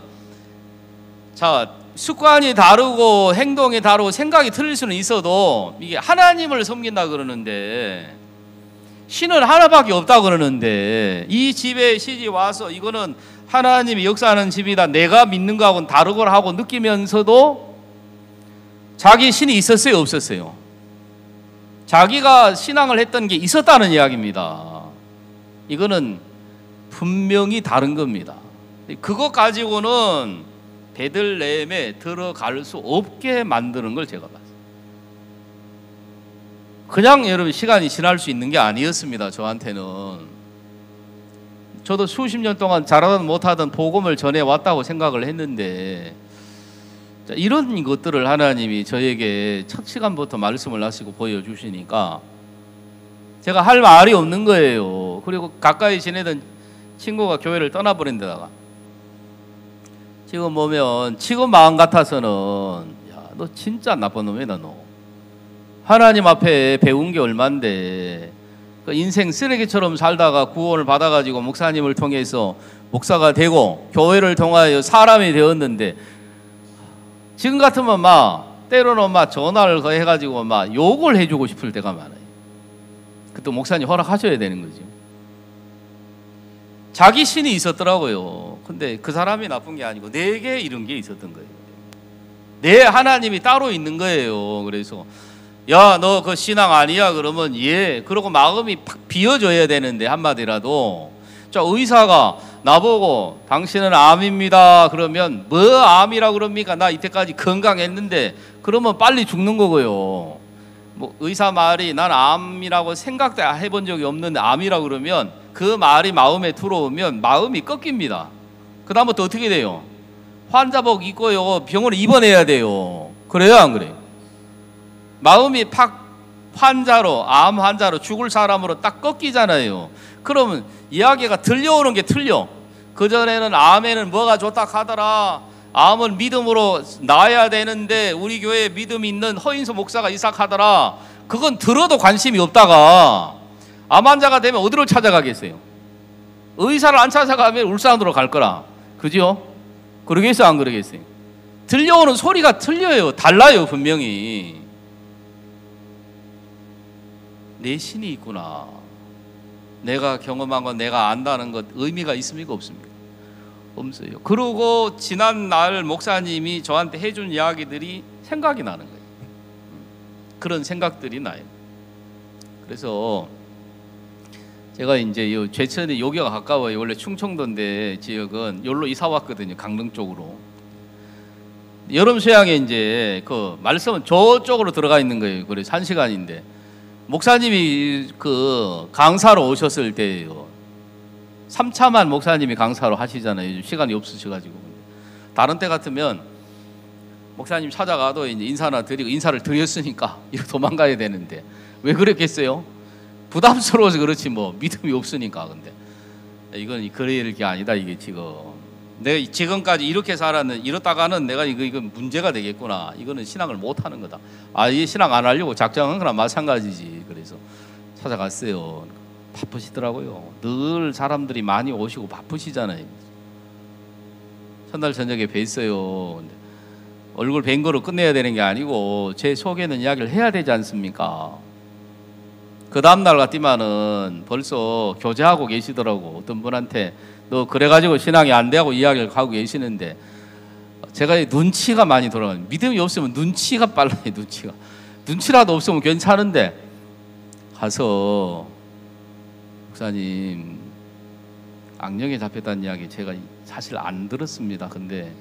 자, 습관이 다르고 행동이 다르고 생각이 틀릴 수는 있어도 이게 하나님을 섬긴다 그러는데, 신은 하나밖에 없다 그러는데, 이 집에 시집 와서 이거는 하나님이 역사하는 집이다, 내가 믿는 거하고는 다르고 하고 느끼면서도 자기 신이 있었어요, 없었어요? 자기가 신앙을 했던 게 있었다는 이야기입니다. 이거는 분명히 다른 겁니다. 그것 가지고는 베들레헴에 들어갈 수 없게 만드는 걸 제가 봤어요. 그냥 여러분 시간이 지날 수 있는 게 아니었습니다. 저한테는. 저도 수십 년 동안 잘하든 못하든 복음을 전해왔다고 생각을 했는데, 이런 것들을 하나님이 저에게 첫 시간부터 말씀을 하시고 보여주시니까 제가 할 말이 없는 거예요. 그리고 가까이 지내던 친구가 교회를 떠나버린 데다가 지금 보면, 지금 마음 같아서는 야, 너 진짜 나쁜 놈이다, 너. 하나님 앞에 배운 게 얼만데 그 인생 쓰레기처럼 살다가 구원을 받아가지고 목사님을 통해서 목사가 되고 교회를 통하여 사람이 되었는데, 지금 같으면 막 때로는 막 전화를 해가지고 막 욕을 해주고 싶을 때가 많아요. 그때 목사님 허락하셔야 되는 거죠. 자기 신이 있었더라고요. 근데 그 사람이 나쁜 게 아니고 내게 이런 게 있었던 거예요. 내 하나님이 따로 있는 거예요. 그래서 야, 너 그 신앙 아니야? 그러면 예. 그러고 마음이 팍 비워줘야 되는데, 한마디라도. 자, 의사가 나보고 당신은 암입니다 그러면 뭐 암이라고 그럽니까? 나 이때까지 건강했는데. 그러면 빨리 죽는 거고요. 뭐 의사 말이 난 암이라고 생각도 해본 적이 없는데 암이라고 그러면 그 말이 마음에 들어오면 마음이 꺾입니다. 그 다음부터 어떻게 돼요? 환자복 입고요, 병원에 입원해야 돼요. 그래요, 안 그래요? 마음이 팍 환자로, 암 환자로, 죽을 사람으로 딱 꺾이잖아요. 그러면 이야기가 들려오는 게 틀려. 그전에는 암에는 뭐가 좋다 하더라, 암은 믿음으로 나아야 되는데 우리 교회에 믿음이 있는 허인수 목사가 이삭하더라. 그건 들어도 관심이 없다가 암 환자가 되면 어디로 찾아가겠어요? 의사를 안 찾아가면 울산으로 갈 거라. 그죠? 그러겠어요, 안 그러겠어요? 들려오는 소리가 틀려요. 달라요, 분명히. 내 신이 있구나. 내가 경험한 건, 내가 안다는 것 의미가 있습니까, 없습니까? 없어요. 그러고 지난 날 목사님이 저한테 해준 이야기들이 생각이 나는 거예요. 그런 생각들이 나요. 그래서 제가 이제 제천이 여기가 가까워요. 원래 충청도인데 지역은 여기로 이사 왔거든요. 강릉 쪽으로. 여름 휴양에 이제 그 말씀은 저쪽으로 들어가 있는 거예요. 그래서 1시간인데 목사님이 그 강사로 오셨을 때예요. 3차만 목사님이 강사로 하시잖아요. 요즘 시간이 없으셔가지고. 다른 때 같으면 목사님 찾아가도 이제 인사나 드리고, 인사를 드렸으니까 이렇게 도망가야 되는데 왜 그랬겠어요? 부담스러워서 그렇지 뭐 믿음이 없으니까. 근데 이건 그럴 게 아니다. 이게 지금 내가 지금까지 이렇게 살았는, 이렇다가는 내가 이건 문제가 되겠구나. 이거는 신앙을 못 하는 거다. 이 신앙 안 하려고 작정한 거랑 마찬가지지. 그래서 찾아갔어요. 바쁘시더라고요. 늘 사람들이 많이 오시고 바쁘시잖아요. 첫날 저녁에 뵀어요. 근데 얼굴 뵌 거로 끝내야 되는 게 아니고 제 속에는 이야기를 해야 되지 않습니까? 그 다음날 같지만은 벌써 교제하고 계시더라고. 어떤 분한테 너 그래가지고 신앙이 안 되고 이야기를 하고 계시는데, 제가 눈치가 많이 돌아가요. 믿음이 없으면 눈치가 빨라요. 눈치라도 없으면 괜찮은데 가서 목사님 악령에 잡혔다는 이야기 제가 사실 안 들었습니다. 근데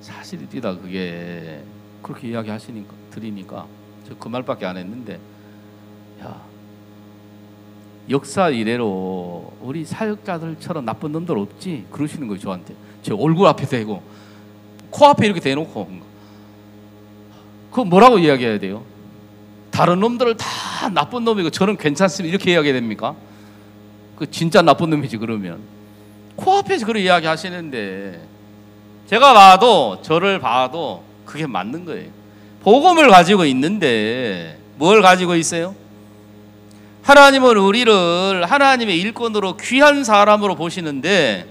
사실이다 그게. 그렇게 이야기하시니까 드리니까 저 그 말밖에 안 했는데, 야, 역사 이래로 우리 사역자들처럼 나쁜 놈들 없지? 그러시는 거예요. 저한테. 제 얼굴 앞에 대고 코앞에 이렇게 대놓고. 그거 뭐라고 이야기해야 돼요? 다른 놈들을 다 나쁜 놈이고 저는 괜찮습니다 이렇게 이야기해야 됩니까? 그 진짜 나쁜 놈이지. 그러면 코앞에서 그런 이야기 하시는데 제가 봐도, 저를 봐도 그게 맞는 거예요. 복음을 가지고 있는데 뭘 가지고 있어요? 하나님은 우리를 하나님의 일꾼으로 귀한 사람으로 보시는데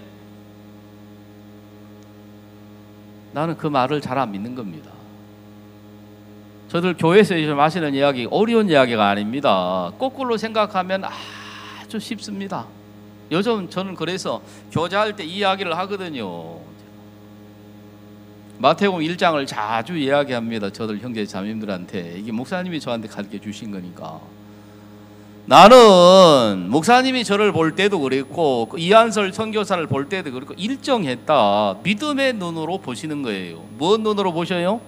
나는 그 말을 잘 안 믿는 겁니다. 저들 교회에서 요즘 하시는 이야기 어려운 이야기가 아닙니다. 거꾸로 생각하면 아주 쉽습니다. 요즘 저는 그래서 교제할 때 이 이야기를 하거든요. 마태복음 1장을 자주 이야기합니다. 저들 형제 자매님들한테. 이게 목사님이 저한테 가르쳐 주신 거니까. 나는 목사님이 저를 볼 때도 그랬고 이한설 선교사를 볼 때도 그렇고 일정했다. 믿음의 눈으로 보시는 거예요. 뭔 눈으로 보셔요?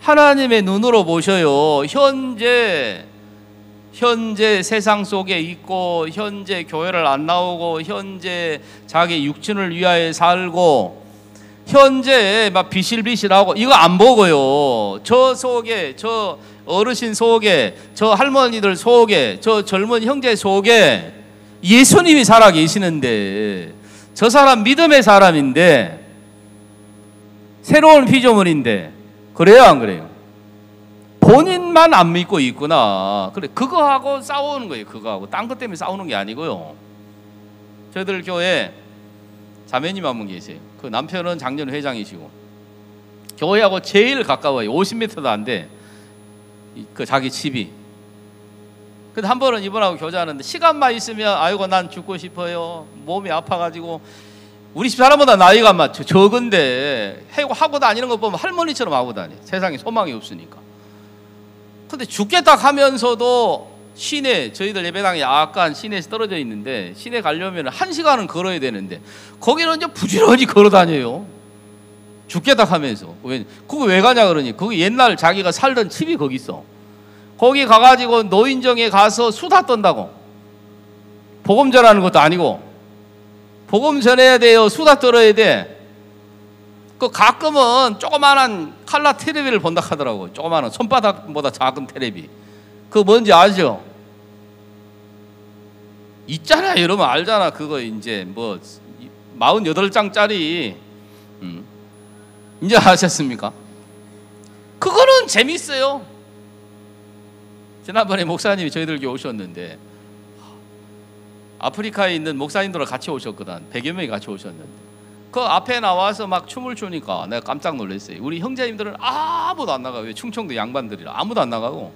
하나님의 눈으로 보셔요. 현재 세상 속에 있고, 현재 교회를 안 나오고, 현재 자기 육신을 위하여 살고, 현재 막 비실비실하고 이거 안 보고요. 저 속에, 저 어르신 속에, 저 할머니들 속에, 저 젊은 형제 속에 예수님이 살아 계시는데, 저 사람 믿음의 사람인데, 새로운 피조물인데, 그래요 안 그래요? 본인만 안 믿고 있구나. 그래, 그거하고 싸우는 거예요. 그거하고 딴 것 때문에 싸우는 게 아니고요. 저희들 교회 자매님 한 분 계세요. 그 남편은 작년 회장이시고 교회하고 제일 가까워요. 50m도 안 돼. 그 자기 집이. 근데 한 번은 이분하고 교제하는데 시간만 있으면 아이고 난 죽고 싶어요. 몸이 아파가지고 우리 집 사람보다 나이가 막 적은데 하고 다니는 거 보면 할머니처럼 하고 다녀. 세상에 소망이 없으니까. 근데 죽겠다 하면서도 시내, 저희들 예배당이 약간 시내에서 떨어져 있는데 시내 가려면 1시간은 걸어야 되는데 거기는 이제 부지런히 걸어 다녀요. 죽겠다 하면서. 그거 왜 가냐 그러니 거기 옛날 자기가 살던 집이 거기 있어. 거기 가가지고 노인정에 가서 수다 떤다고. 복음 전하는 것도 아니고 복음 전해야 돼요. 수다 떨어야 돼. 그 가끔은 조그마한 칼라 테레비를 본다 하더라고. 조그마한 손바닥보다 작은 테레비. 그거 뭔지 아죠? 있잖아. 여러분 알잖아. 그거 이제 뭐 48장짜리 이제 아셨습니까? 그거는 재밌어요. 지난번에 목사님이 저희들 교회 오셨는데 아프리카에 있는 목사님들과 같이 오셨거든. 100여 명이 같이 오셨는데 그 앞에 나와서 막 춤을 추니까 내가 깜짝 놀랐어요. 우리 형제님들은 아무도 안 나가요. 충청도 양반들이라 아무도 안 나가고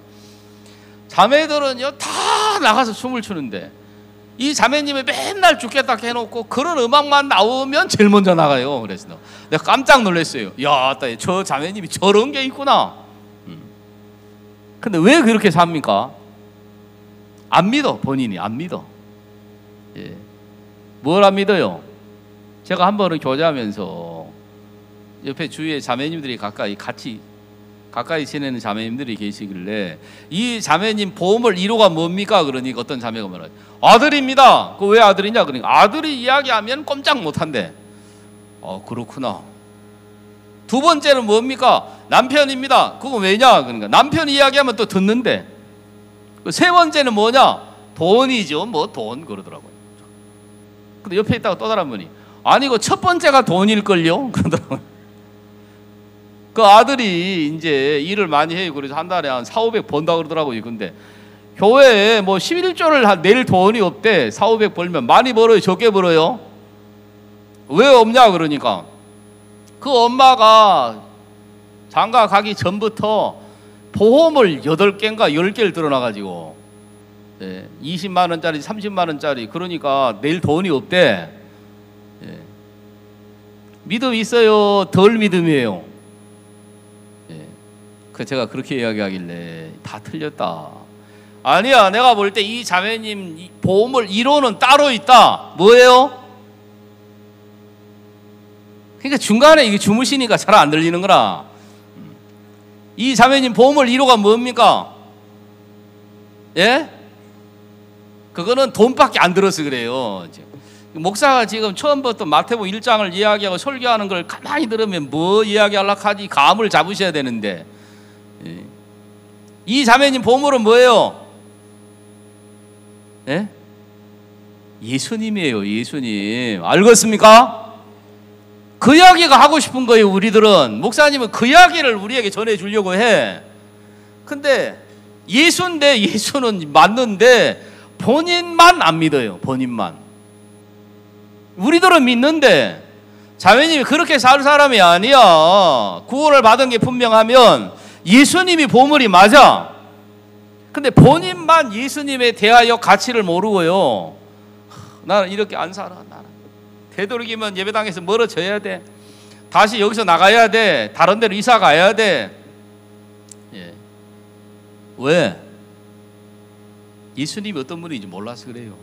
자매들은요 다 나가서 춤을 추는데 이 자매님이 맨날 죽겠다 해놓고 그런 음악만 나오면 제일 먼저 나가요. 그래서 내가 깜짝 놀랐어요. 야, 저 자매님이 저런 게 있구나. 근데 왜 그렇게 삽니까? 안 믿어. 본인이 안 믿어. 예. 뭘 안 믿어요? 제가 한 번은 교제하면서 옆에 주위에 자매님들이 가까이 지내는 자매님들이 계시길래 이 자매님 보험을 1호가 뭡니까? 그러니까 어떤 자매가 말해요. 아들입니다. 그 왜 아들이냐? 그러니까 아들이 이야기하면 꼼짝 못한대. 그렇구나. 두 번째는 뭡니까? 남편입니다. 그거 왜냐? 그러니까 남편 이야기하면 또 듣는데. 세 번째는 뭐냐? 돈이죠. 뭐 돈 그러더라고요. 근데 옆에 있다가 또 다른 분이 아니 이거 첫 번째가 돈일걸요? 그러더라고요. 그 아들이 이제 일을 많이 해요. 그래서 한 달에 한 4,500 번다 그러더라고요. 근데 교회에 뭐 11조를 낼 돈이 없대. 4,500 벌면 많이 벌어요? 적게 벌어요? 왜 없냐? 그러니까 그 엄마가 장가 가기 전부터 보험을 8개인가 10개를 들어놔가지고 20만 원짜리 30만 원짜리 그러니까 낼 돈이 없대. 믿음 있어요? 덜 믿음이에요? 제가 그렇게 이야기하길래 다 틀렸다. 아니야, 내가 볼 때 이 자매님 보험을 1호는 따로 있다. 뭐예요? 그러니까 중간에 이게 주무시니까 잘 안 들리는 거라. 이 자매님 보험을 1호가 뭡니까? 예? 그거는 돈밖에 안 들어서 그래요. 목사가 지금 처음부터 마태복음 1장을 이야기하고 설교하는 걸 가만히 들으면 뭐 이야기하려고 하지 감을 잡으셔야 되는데 이 자매님 보물은 뭐예요? 예? 예수님이에요. 예수님. 알겠습니까? 그 이야기가 하고 싶은 거예요. 우리들은 목사님은 그 이야기를 우리에게 전해주려고 해. 근데 예수인데 예수는 맞는데 본인만 안 믿어요. 본인만. 우리들은 믿는데 자매님이 그렇게 살 사람이 아니야. 구원을 받은 게 분명하면 예수님이 보물이 맞아. 근데 본인만 예수님에 대하여 가치를 모르고요. 나는 이렇게 안 살아. 나는 되도록이면 예배당에서 멀어져야 돼. 다시 여기서 나가야 돼. 다른 데로 이사 가야 돼. 예. 왜? 예수님이 어떤 분인지 몰라서 그래요.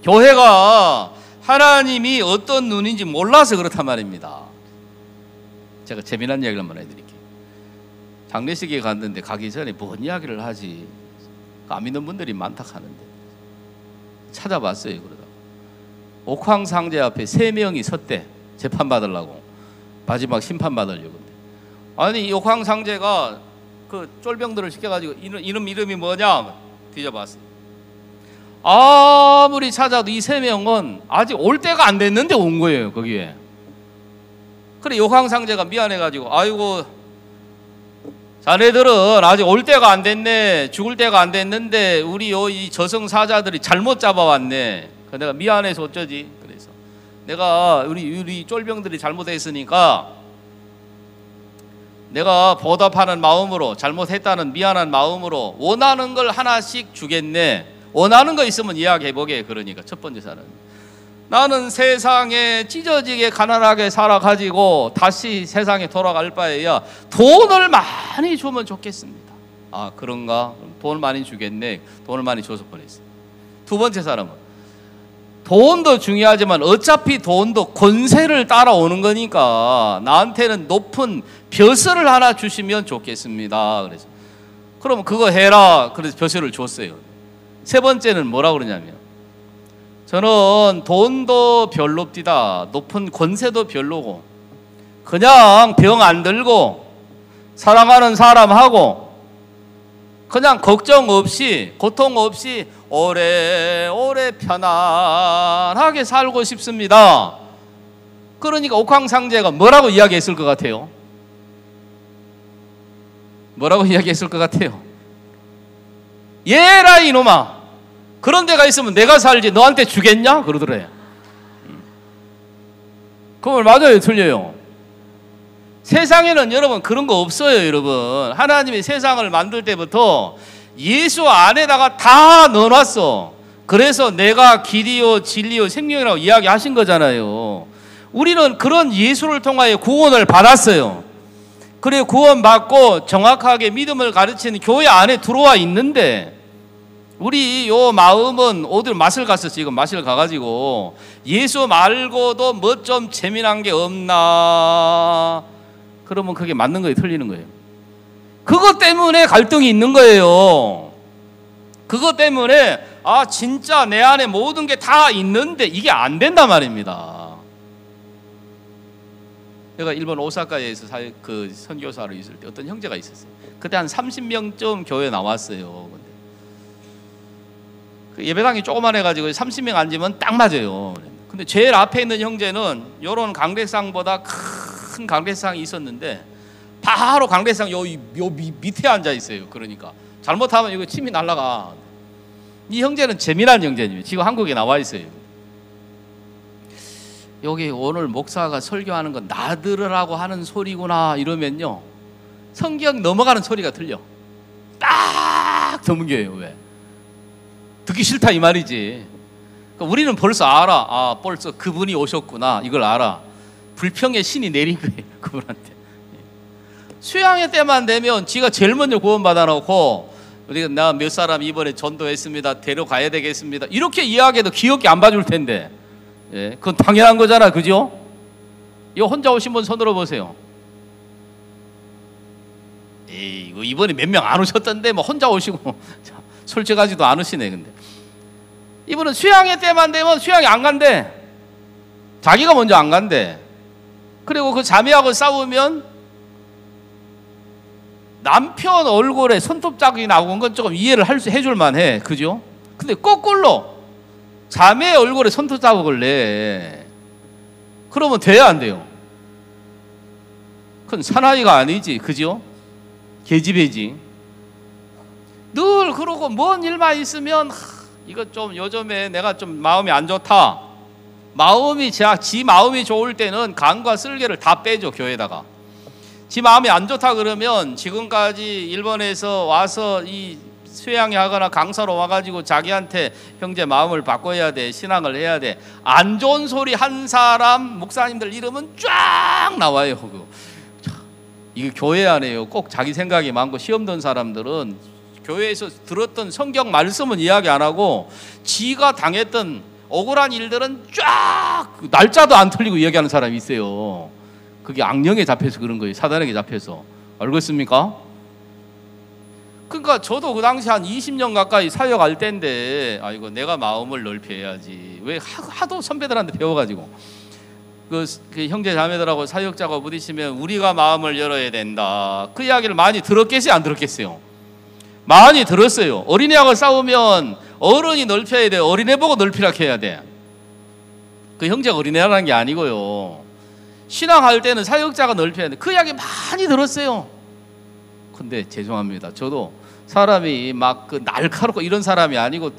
교회가 하나님이 어떤 눈인지 몰라서 그렇단 말입니다. 제가 재미난 이야기를 한번 해드릴게요. 장례식에 갔는데 가기 전에 뭔 이야기를 하지? 안 믿는 분들이 많다 하는데 찾아봤어요. 그러다 옥황상제 앞에 3명이 섰대. 재판받으려고. 마지막 심판받으려고. 아니 이 옥황상제가 그 쫄병들을 시켜가지고 이름이 뭐냐? 뒤져봤어. 아무리 찾아도 이 3명은 아직 올 때가 안 됐는데 온 거예요. 거기에. 그래 옥황상제가 미안해가지고 아이고 자네들은 아직 올 때가 안 됐네, 죽을 때가 안 됐는데 우리 이 저승사자들이 잘못 잡아왔네. 내가 미안해서 어쩌지. 그래서 내가 우리 쫄병들이 잘못했으니까 내가 보답하는 마음으로, 잘못했다는 미안한 마음으로 원하는 걸 하나씩 주겠네. 원하는 거 있으면 이야기해보게. 그러니까 첫 번째 사람, 나는 세상에 찢어지게 가난하게 살아가지고 다시 세상에 돌아갈 바에야 돈을 많이 주면 좋겠습니다. 아, 그런가? 그럼 돈을 많이 주겠네. 돈을 많이 줘서 보냈어요. 두 번째 사람은, 돈도 중요하지만 어차피 돈도 권세를 따라오는 거니까 나한테는 높은 벼슬을 하나 주시면 좋겠습니다. 그래서 그럼 그거 해라. 그래서 벼슬을 줬어요. 세 번째는 뭐라고 그러냐면, 저는 돈도 별롭디다, 높은 권세도 별로고, 그냥 병 안 들고 사랑하는 사람하고 그냥 걱정 없이 고통 없이 오래오래 편안하게 살고 싶습니다. 그러니까 옥황상제가 뭐라고 이야기했을 것 같아요? 뭐라고 이야기했을 것 같아요? 얘라 이놈아, 그런 데가 있으면 내가 살지 너한테 주겠냐? 그러더래요. 그걸 맞아요, 틀려요? 세상에는 여러분 그런 거 없어요. 여러분, 하나님이 세상을 만들 때부터 예수 안에다가 다 넣어놨어. 그래서 내가 길이요 진리요 생명이라고 이야기하신 거잖아요. 우리는 그런 예수를 통하여 구원을 받았어요. 그래, 구원받고 정확하게 믿음을 가르치는 교회 안에 들어와 있는데, 우리 요 마음은 어디 맛을 갔어. 지금 맛을 가가지고 예수 말고도 뭐 좀 재미난 게 없나? 그러면 그게 맞는 거예요, 틀리는 거예요? 그것 때문에 갈등이 있는 거예요. 그것 때문에 아, 진짜 내 안에 모든 게 다 있는데 이게 안 된단 말입니다. 제가 일본 오사카에서 그 선교사로 있을 때 어떤 형제가 있었어요. 그때 한 30명쯤 교회 나왔어요. 그 예배당이 조그만해가지고 30명 앉으면 딱 맞아요. 근데 제일 앞에 있는 형제는 요런 강대상보다 큰 강대상이 있었는데 바로 강대상 요 밑에 앉아 있어요. 그러니까 잘못하면 이거 침이 날라가. 이 형제는 재미난 형제님이에요. 지금 한국에 나와 있어요. 여기 오늘 목사가 설교하는 건 나 들으라고 하는 소리구나 이러면요, 성경 넘어가는 소리가 들려. 딱 드문겨요. 왜? 듣기 싫다 이 말이지. 그러니까 우리는 벌써 알아. 아, 벌써 그분이 오셨구나, 이걸 알아. 불평의 신이 내린 거예요, 그분한테. 수양회 때만 되면 지가 제일 먼저 구원받아 놓고, 우리가 나 몇 사람 이번에 전도했습니다, 데려가야 되겠습니다, 이렇게 이야기해도 귀엽게 안 봐줄 텐데, 예, 그건 당연한 거잖아, 그죠? 이거 혼자 오신 분 손 들어보세요. 에이, 이번에 몇 명 안 오셨던데 뭐 혼자 오시고 솔직하지도 않으시네. 근데 이분은 수양회 때만 되면 수양회 안 간대. 자기가 먼저 안 간대. 그리고 그 자매하고 싸우면 남편 얼굴에 손톱 자국이 나온 건 조금 이해를 해줄 만해, 그죠? 근데 거꾸로 자매 얼굴에 손톱 자국을 내, 그러면 돼야 안 돼요? 그건 사나이가 아니지, 그죠? 계집애지. 늘 그러고 뭔 일만 있으면 이거 좀 요즘에 내가 좀 마음이 안 좋다. 지 마음이 좋을 때는 간과 쓸개를 다 빼줘, 교회에다가. 지 마음이 안 좋다 그러면 지금까지 일본에서 와서 이 수양회 하거나 강사로 와가지고 자기한테 형제 마음을 바꿔야 돼, 신앙을 해야 돼, 안 좋은 소리 한 사람 목사님들 이름은 쫙 나와요. 이게 교회 안에요. 꼭 자기 생각이 많고 시험 든 사람들은 교회에서 들었던 성경 말씀은 이야기 안 하고 지가 당했던 억울한 일들은 쫙 날짜도 안 틀리고 이야기하는 사람이 있어요. 그게 악령에 잡혀서 그런 거예요. 사단에게 잡혀서. 알겠습니까? 그러니까 저도 그 당시 한 20년 가까이 사역할 때인데, 이거 내가 마음을 넓혀야지. 왜 하도 선배들한테 배워가지고 그 형제 자매들하고 사역자가 부딪히면 우리가 마음을 열어야 된다. 그 이야기를 많이 들었겠어요, 안 들었겠어요? 많이 들었어요. 어린애하고 싸우면 어른이 넓혀야 돼. 어린애 보고 넓히라 해야 돼. 그 형제가 어린애라는 게 아니고요. 신앙할 때는 사역자가 넓혀야 돼. 그 이야기 많이 들었어요. 근데 죄송합니다. 저도 사람이 막 그 날카롭고 이런 사람이 아니고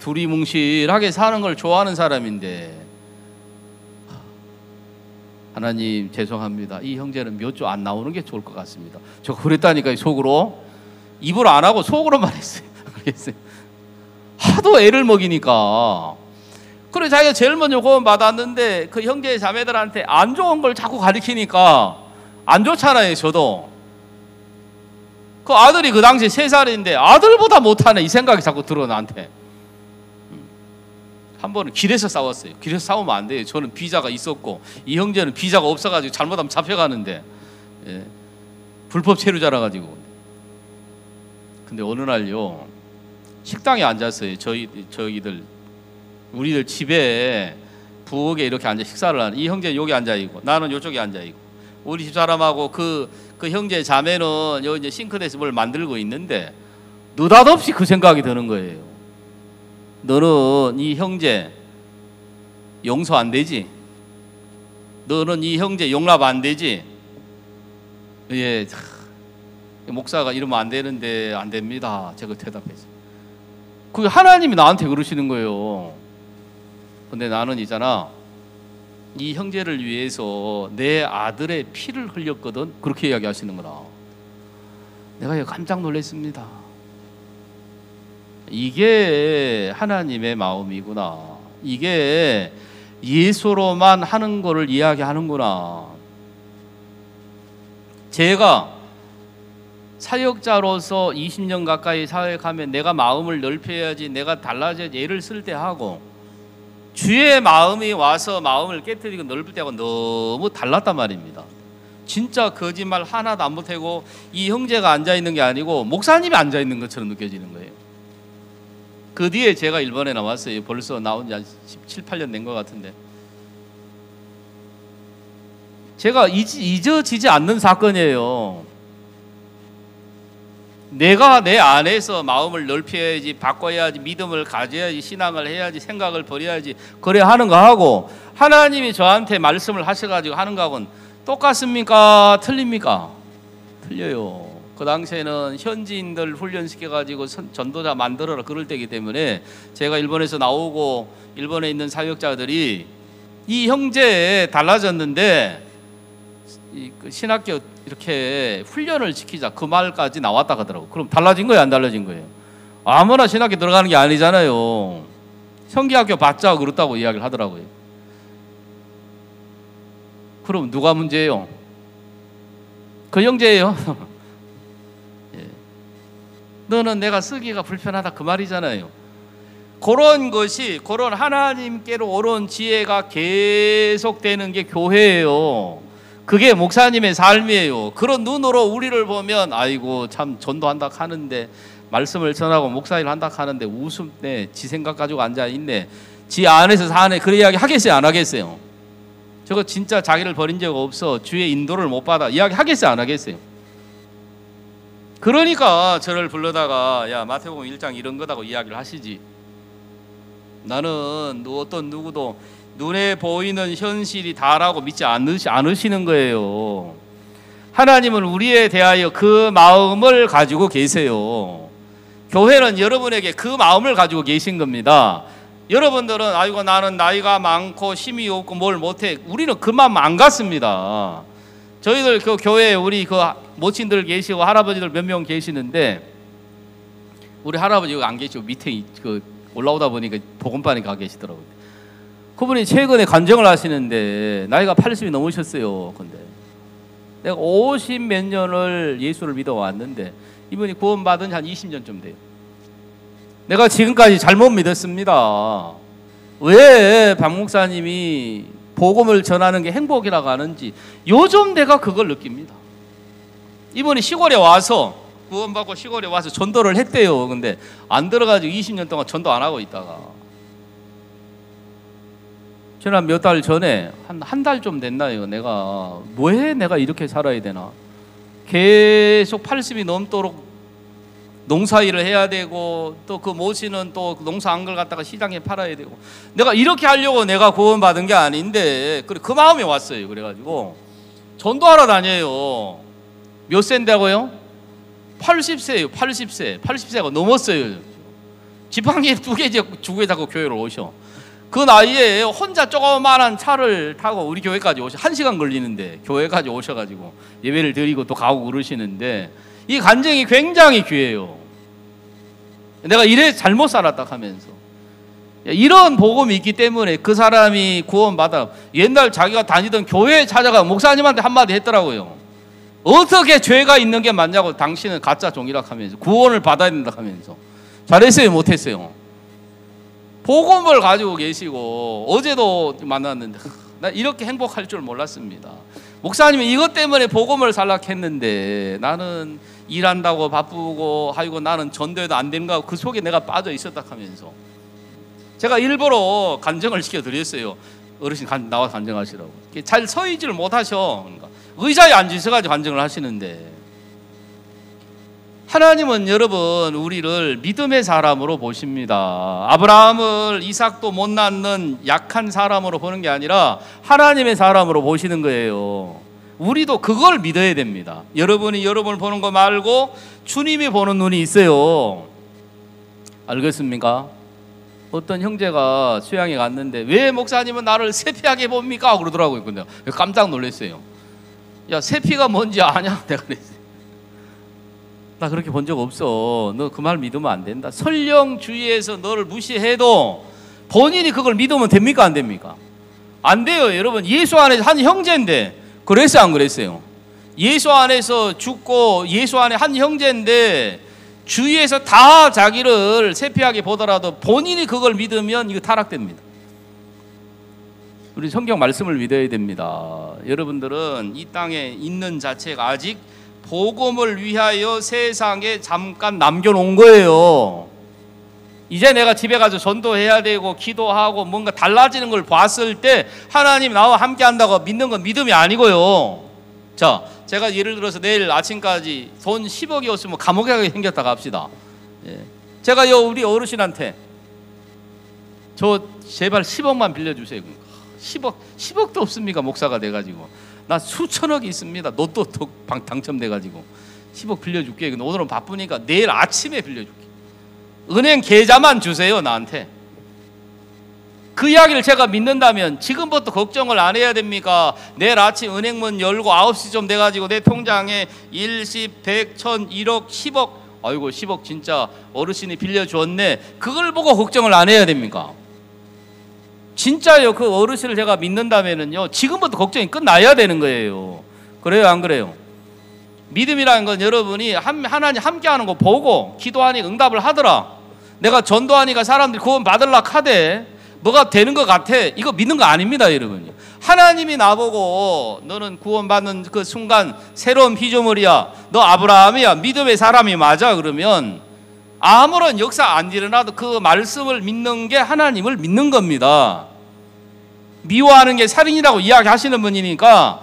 두리뭉실하게 사는 걸 좋아하는 사람인데, 하나님 죄송합니다. 이 형제는 몇 주 안 나오는 게 좋을 것 같습니다. 저 그랬다니까요. 속으로. 입으로 안 하고 속으로만 했어요. 알겠어요? 하도 애를 먹이니까. 그래 자기가 제일 먼저 구원 받았는데 그 형제 자매들한테 안 좋은 걸 자꾸 가르치니까 안 좋잖아요. 저도 그 아들이 그 당시 3살인데 아들보다 못하네 이 생각이 자꾸 들어 나한테. 한 번은 길에서 싸웠어요. 길에서 싸우면 안 돼요. 저는 비자가 있었고 이 형제는 비자가 없어가지고 잘못하면 잡혀가는데, 예, 불법 체류자라 가지고. 근데 어느 날요 식당에 앉았어요. 저희들 우리들 집에 부엌에 이렇게 앉아 식사를 하는, 이 형제 여기 앉아 있고 나는 이쪽에 앉아 있고, 우리 집 사람하고 그 형제 자매는 여기 이제 싱크대에서 뭘 만들고 있는데 느닷없이 그 생각이 드는 거예요. 너는 이 형제 용서 안 되지? 너는 이 형제 용납 안 되지? 예, 목사가 이러면 안 되는데 안 됩니다. 제가 대답했어요. 그게 하나님이 나한테 그러시는 거예요. 근데 나는 있잖아, 이 형제를 위해서 내 아들의 피를 흘렸거든. 그렇게 이야기하시는 거라. 내가 깜짝 놀랐습니다. 이게 하나님의 마음이구나. 이게 예수로만 하는 거를 이야기하는구나. 제가 사역자로서 20년 가까이 사역하면 내가 마음을 넓혀야지, 내가 달라져야지 애를 쓸 때 하고, 주의 마음이 와서 마음을 깨뜨리고 넓을 때하고 너무 달랐단 말입니다. 진짜 거짓말 하나도 안 보태고 이 형제가 앉아있는 게 아니고 목사님이 앉아있는 것처럼 느껴지는 거예요. 그 뒤에 제가 일본에 나왔어요. 벌써 나온 지 한 17, 18년 된 것 같은데, 제가 잊어지지 않는 사건이에요. 내가 내 안에서 마음을 넓혀야지, 바꿔야지, 믿음을 가져야지, 신앙을 해야지, 생각을 버려야지, 그래 하는 거하고 하나님이 저한테 말씀을 하셔가지고 하는 거하고는 똑같습니까? 틀립니까? 틀려요. 그 당시에는 현지인들 훈련시켜가지고 전도자 만들어라 그럴 때이기 때문에 제가 일본에서 나오고 일본에 있는 사역자들이 이 형제 달라졌는데 신학교 이렇게 훈련을 시키자 그 말까지 나왔다 하더라고. 그럼 달라진 거예요, 안 달라진 거예요? 아무나 신학교 들어가는 게 아니잖아요. 성기학교 받자 그렇다고 이야기를 하더라고요. 그럼 누가 문제예요? 그 형제예요. 예. 너는 내가 쓰기가 불편하다 그 말이잖아요. 그런 것이, 그런 하나님께로 옳은 지혜가 계속되는 게 교회예요. 그게 목사님의 삶이에요. 그런 눈으로 우리를 보면 아이고 참 전도한다 하는데, 말씀을 전하고 목사일 한다 하는데 웃음네, 지 생각 가지고 앉아있네, 지 안에서 사네, 그런 이야기 하겠어요, 안 하겠어요? 저거 진짜 자기를 버린 적 없어, 주의 인도를 못 받아, 이야기 하겠어요, 안 하겠어요? 그러니까 저를 불러다가 야 마태복음 1장 이런 거다고 이야기를 하시지. 나는 어떤 누구도 눈에 보이는 현실이 다라고 믿지 않으시는 거예요. 하나님은 우리에 대하여 그 마음을 가지고 계세요. 교회는 여러분에게 그 마음을 가지고 계신 겁니다. 여러분들은 아이고 나는 나이가 많고 힘이 없고 뭘 못해, 우리는 그 마음 안 갖습니다. 저희들 그 교회에 우리 그 모친들 계시고 할아버지들 몇 명 계시는데, 우리 할아버지 여기 안 계시고 밑에 그 올라오다 보니까 복음반에 가 계시더라고요. 그분이 최근에 간증을 하시는데 나이가 80이 넘으셨어요. 근데 내가 50 몇 년을 예수를 믿어왔는데 이분이 구원받은 지 한 20년쯤 돼요. 내가 지금까지 잘못 믿었습니다. 왜 박 목사님이 복음을 전하는 게 행복이라고 하는지 요즘 내가 그걸 느낍니다. 이분이 시골에 와서 구원받고 시골에 와서 전도를 했대요. 근데 안 들어가지고 20년 동안 전도 안 하고 있다가 지난 몇 달 전에 한 달 좀 됐나요? 내가 왜 내가 이렇게 살아야 되나? 계속 80이 넘도록 농사일을 해야 되고 또 그 모시는 또 농사 한 걸 갖다가 시장에 팔아야 되고, 내가 이렇게 하려고 내가 구원받은 게 아닌데 그 마음이 왔어요. 그래가지고 전도하러 다녀요. 몇 세인다고요? 80세예요. 80세. 80세가 넘었어요. 지팡이 2개 주고 자꾸 교회를 오셔. 그 나이에 혼자 조그마한 차를 타고 우리 교회까지 오셔. 1시간 걸리는데 교회까지 오셔가지고 예배를 드리고 또 가고 그러시는데 이 간증이 굉장히 귀해요. 내가 이래 잘못 살았다 하면서 이런 복음이 있기 때문에 그 사람이 구원받아. 옛날 자기가 다니던 교회에 찾아가 목사님한테 한마디 했더라고요. 어떻게 죄가 있는 게 맞냐고. 당신은 가짜 종이라 하면서 구원을 받아야 된다 하면서. 잘했어요 못했어요? 복음을 가지고 계시고 어제도 만났는데 나 이렇게 행복할 줄 몰랐습니다. 목사님이 이것 때문에 복음을 살락했는데 나는 일한다고 바쁘고 하고 나는 전도해도 안 되는가 하고 그 속에 내가 빠져 있었다 하면서 제가 일부러 간증을 시켜드렸어요. 어르신 나와 간증하시라고. 잘 서 있지를 못하셔. 그러니까 의자에 앉으셔가지고 간증을 하시는데 하나님은 여러분 우리를 믿음의 사람으로 보십니다. 아브라함을 이삭도 못 낳는 약한 사람으로 보는 게 아니라 하나님의 사람으로 보시는 거예요. 우리도 그걸 믿어야 됩니다. 여러분이 여러분을 보는 거 말고 주님이 보는 눈이 있어요. 알겠습니까? 어떤 형제가 수양에 갔는데 왜 목사님은 나를 세피하게 봅니까? 그러더라고요. 근데 깜짝 놀랐어요. 야, 세피가 뭔지 아냐? 내가 그랬어요. 나 그렇게 본 적 없어. 너 그 말 믿으면 안 된다. 설령 주위에서 너를 무시해도 본인이 그걸 믿으면 됩니까? 안 됩니까? 안 돼요. 여러분 예수 안에서 한 형제인데 그랬어요? 안 그랬어요? 예수 안에서 죽고 예수 안에 한 형제인데 주위에서 다 자기를 세피하게 보더라도 본인이 그걸 믿으면 이거 타락됩니다. 우리 성경 말씀을 믿어야 됩니다. 여러분들은 이 땅에 있는 자체가 아직 복음을 위하여 세상에 잠깐 남겨놓은 거예요. 이제 내가 집에 가서 전도해야 되고 기도하고 뭔가 달라지는 걸 봤을 때 하나님 나와 함께 한다고 믿는 건 믿음이 아니고요. 자, 제가 예를 들어서 내일 아침까지 돈 10억이 없으면 감옥에 가게 생겼다고 합시다. 제가 우리 어르신한테 저 제발 10억만 빌려주세요. 10억도 없습니까? 목사가 돼가지고 나 수천억이 있습니다. 로또 당첨돼가지고 10억 빌려줄게. 근데 오늘은 바쁘니까 내일 아침에 빌려줄게. 은행 계좌만 주세요 나한테. 그 이야기를 제가 믿는다면 지금부터 걱정을 안 해야 됩니까? 내일 아침 은행문 열고 9시쯤 돼가지고 내 통장에 1, 10, 100, 1000, 1억, 10억 아이고 10억 진짜 어르신이 빌려주었네. 그걸 보고 걱정을 안 해야 됩니까? 진짜요. 그 어르신을 제가 믿는다면은요 지금부터 걱정이 끝나야 되는 거예요. 그래요 안 그래요? 믿음이라는 건 여러분이 하나님 함께하는 거 보고 기도하니까 응답을 하더라. 내가 전도하니까 사람들이 구원 받으려고 하대. 뭐가 되는 것 같아. 이거 믿는 거 아닙니다 여러분. 하나님이 나보고 너는 구원받는 그 순간 새로운 피조물이야. 너 아브라함이야. 믿음의 사람이 맞아. 그러면 아무런 역사 안 일어나도 그 말씀을 믿는 게 하나님을 믿는 겁니다. 미워하는 게 살인이라고 이야기하시는 분이니까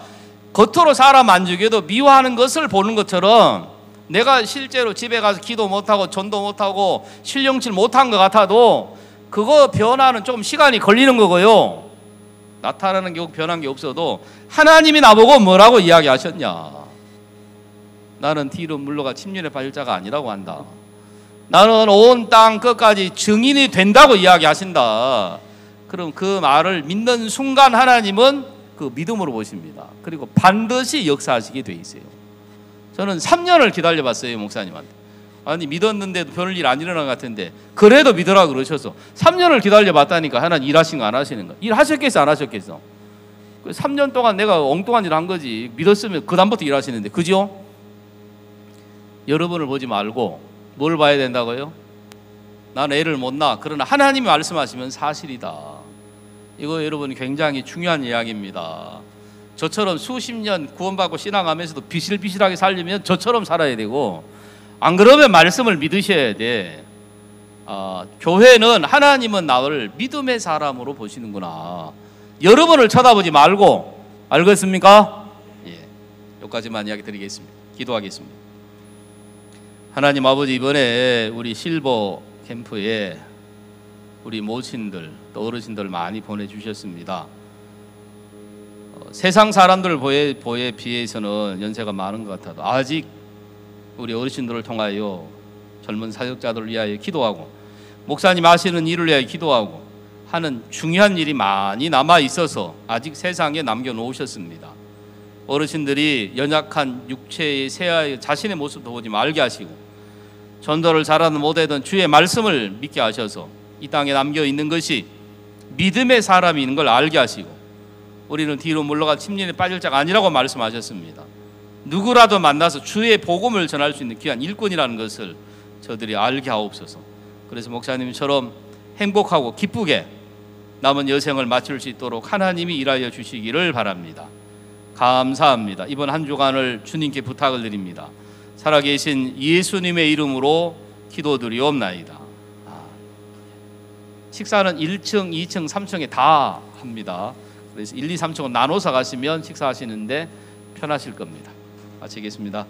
겉으로 사람 안 죽여도 미워하는 것을 보는 것처럼 내가 실제로 집에 가서 기도 못하고 전도 못하고 신령질 못한 것 같아도 그거 변화는 좀 시간이 걸리는 거고요. 나타나는 게 변한 게 없어도 하나님이 나보고 뭐라고 이야기하셨냐. 나는 뒤로 물러가 침륜에 빠질 자가 아니라고 한다. 나는 온 땅 끝까지 증인이 된다고 이야기하신다. 그럼 그 말을 믿는 순간 하나님은 그 믿음으로 보십니다. 그리고 반드시 역사하시게 돼 있어요. 저는 3년을 기다려봤어요 목사님한테. 아니 믿었는데도 별일 안 일어난 것 같은데 그래도 믿으라 그러셔서 3년을 기다려봤다니까 하나님 일하신 거 안 하시는 거. 일하셨겠어 안 하셨겠어? 3년 동안 내가 엉뚱한 일 한 거지. 믿었으면 그 다음부터 일하시는데 그죠? 여러분을 보지 말고 뭘 봐야 된다고요? 나는 애를 못 낳아. 그러나 하나님이 말씀하시면 사실이다. 이거 여러분 굉장히 중요한 이야기입니다. 저처럼 수십 년 구원받고 신앙하면서도 비실비실하게 살려면 저처럼 살아야 되고 안 그러면 말씀을 믿으셔야 돼. 교회는 하나님은 나를 믿음의 사람으로 보시는구나. 여러분을 쳐다보지 말고. 알겠습니까? 예, 여기까지만 이야기 드리겠습니다. 기도하겠습니다. 하나님 아버지 이번에 우리 실버 캠프에 우리 모친들 또 어르신들 많이 보내주셨습니다. 세상 사람들 보에 비해서는 연세가 많은 것 같아도 아직 우리 어르신들을 통하여 젊은 사역자들을 위하여 기도하고 목사님 하시는 일을 위하여 기도하고 하는 중요한 일이 많이 남아 있어서 아직 세상에 남겨놓으셨습니다. 어르신들이 연약한 육체의 세아의 자신의 모습도 보지 말게 하시고 전도를 잘하든 못하든 주의 말씀을 믿게 하셔서 이 땅에 남겨있는 것이 믿음의 사람이 있는 걸 알게 하시고 우리는 뒤로 물러가 침륜에 빠질 자가 아니라고 말씀하셨습니다. 누구라도 만나서 주의 복음을 전할 수 있는 귀한 일꾼이라는 것을 저들이 알게 하옵소서. 그래서 목사님처럼 행복하고 기쁘게 남은 여생을 마칠 수 있도록 하나님이 일하여 주시기를 바랍니다. 감사합니다. 이번 한 주간을 주님께 부탁을 드립니다. 살아계신 예수님의 이름으로 기도드리옵나이다. 식사는 1층, 2층, 3층에 다 합니다. 그래서 1, 2, 3층은 나눠서 가시면 식사하시는데 편하실 겁니다. 마치겠습니다.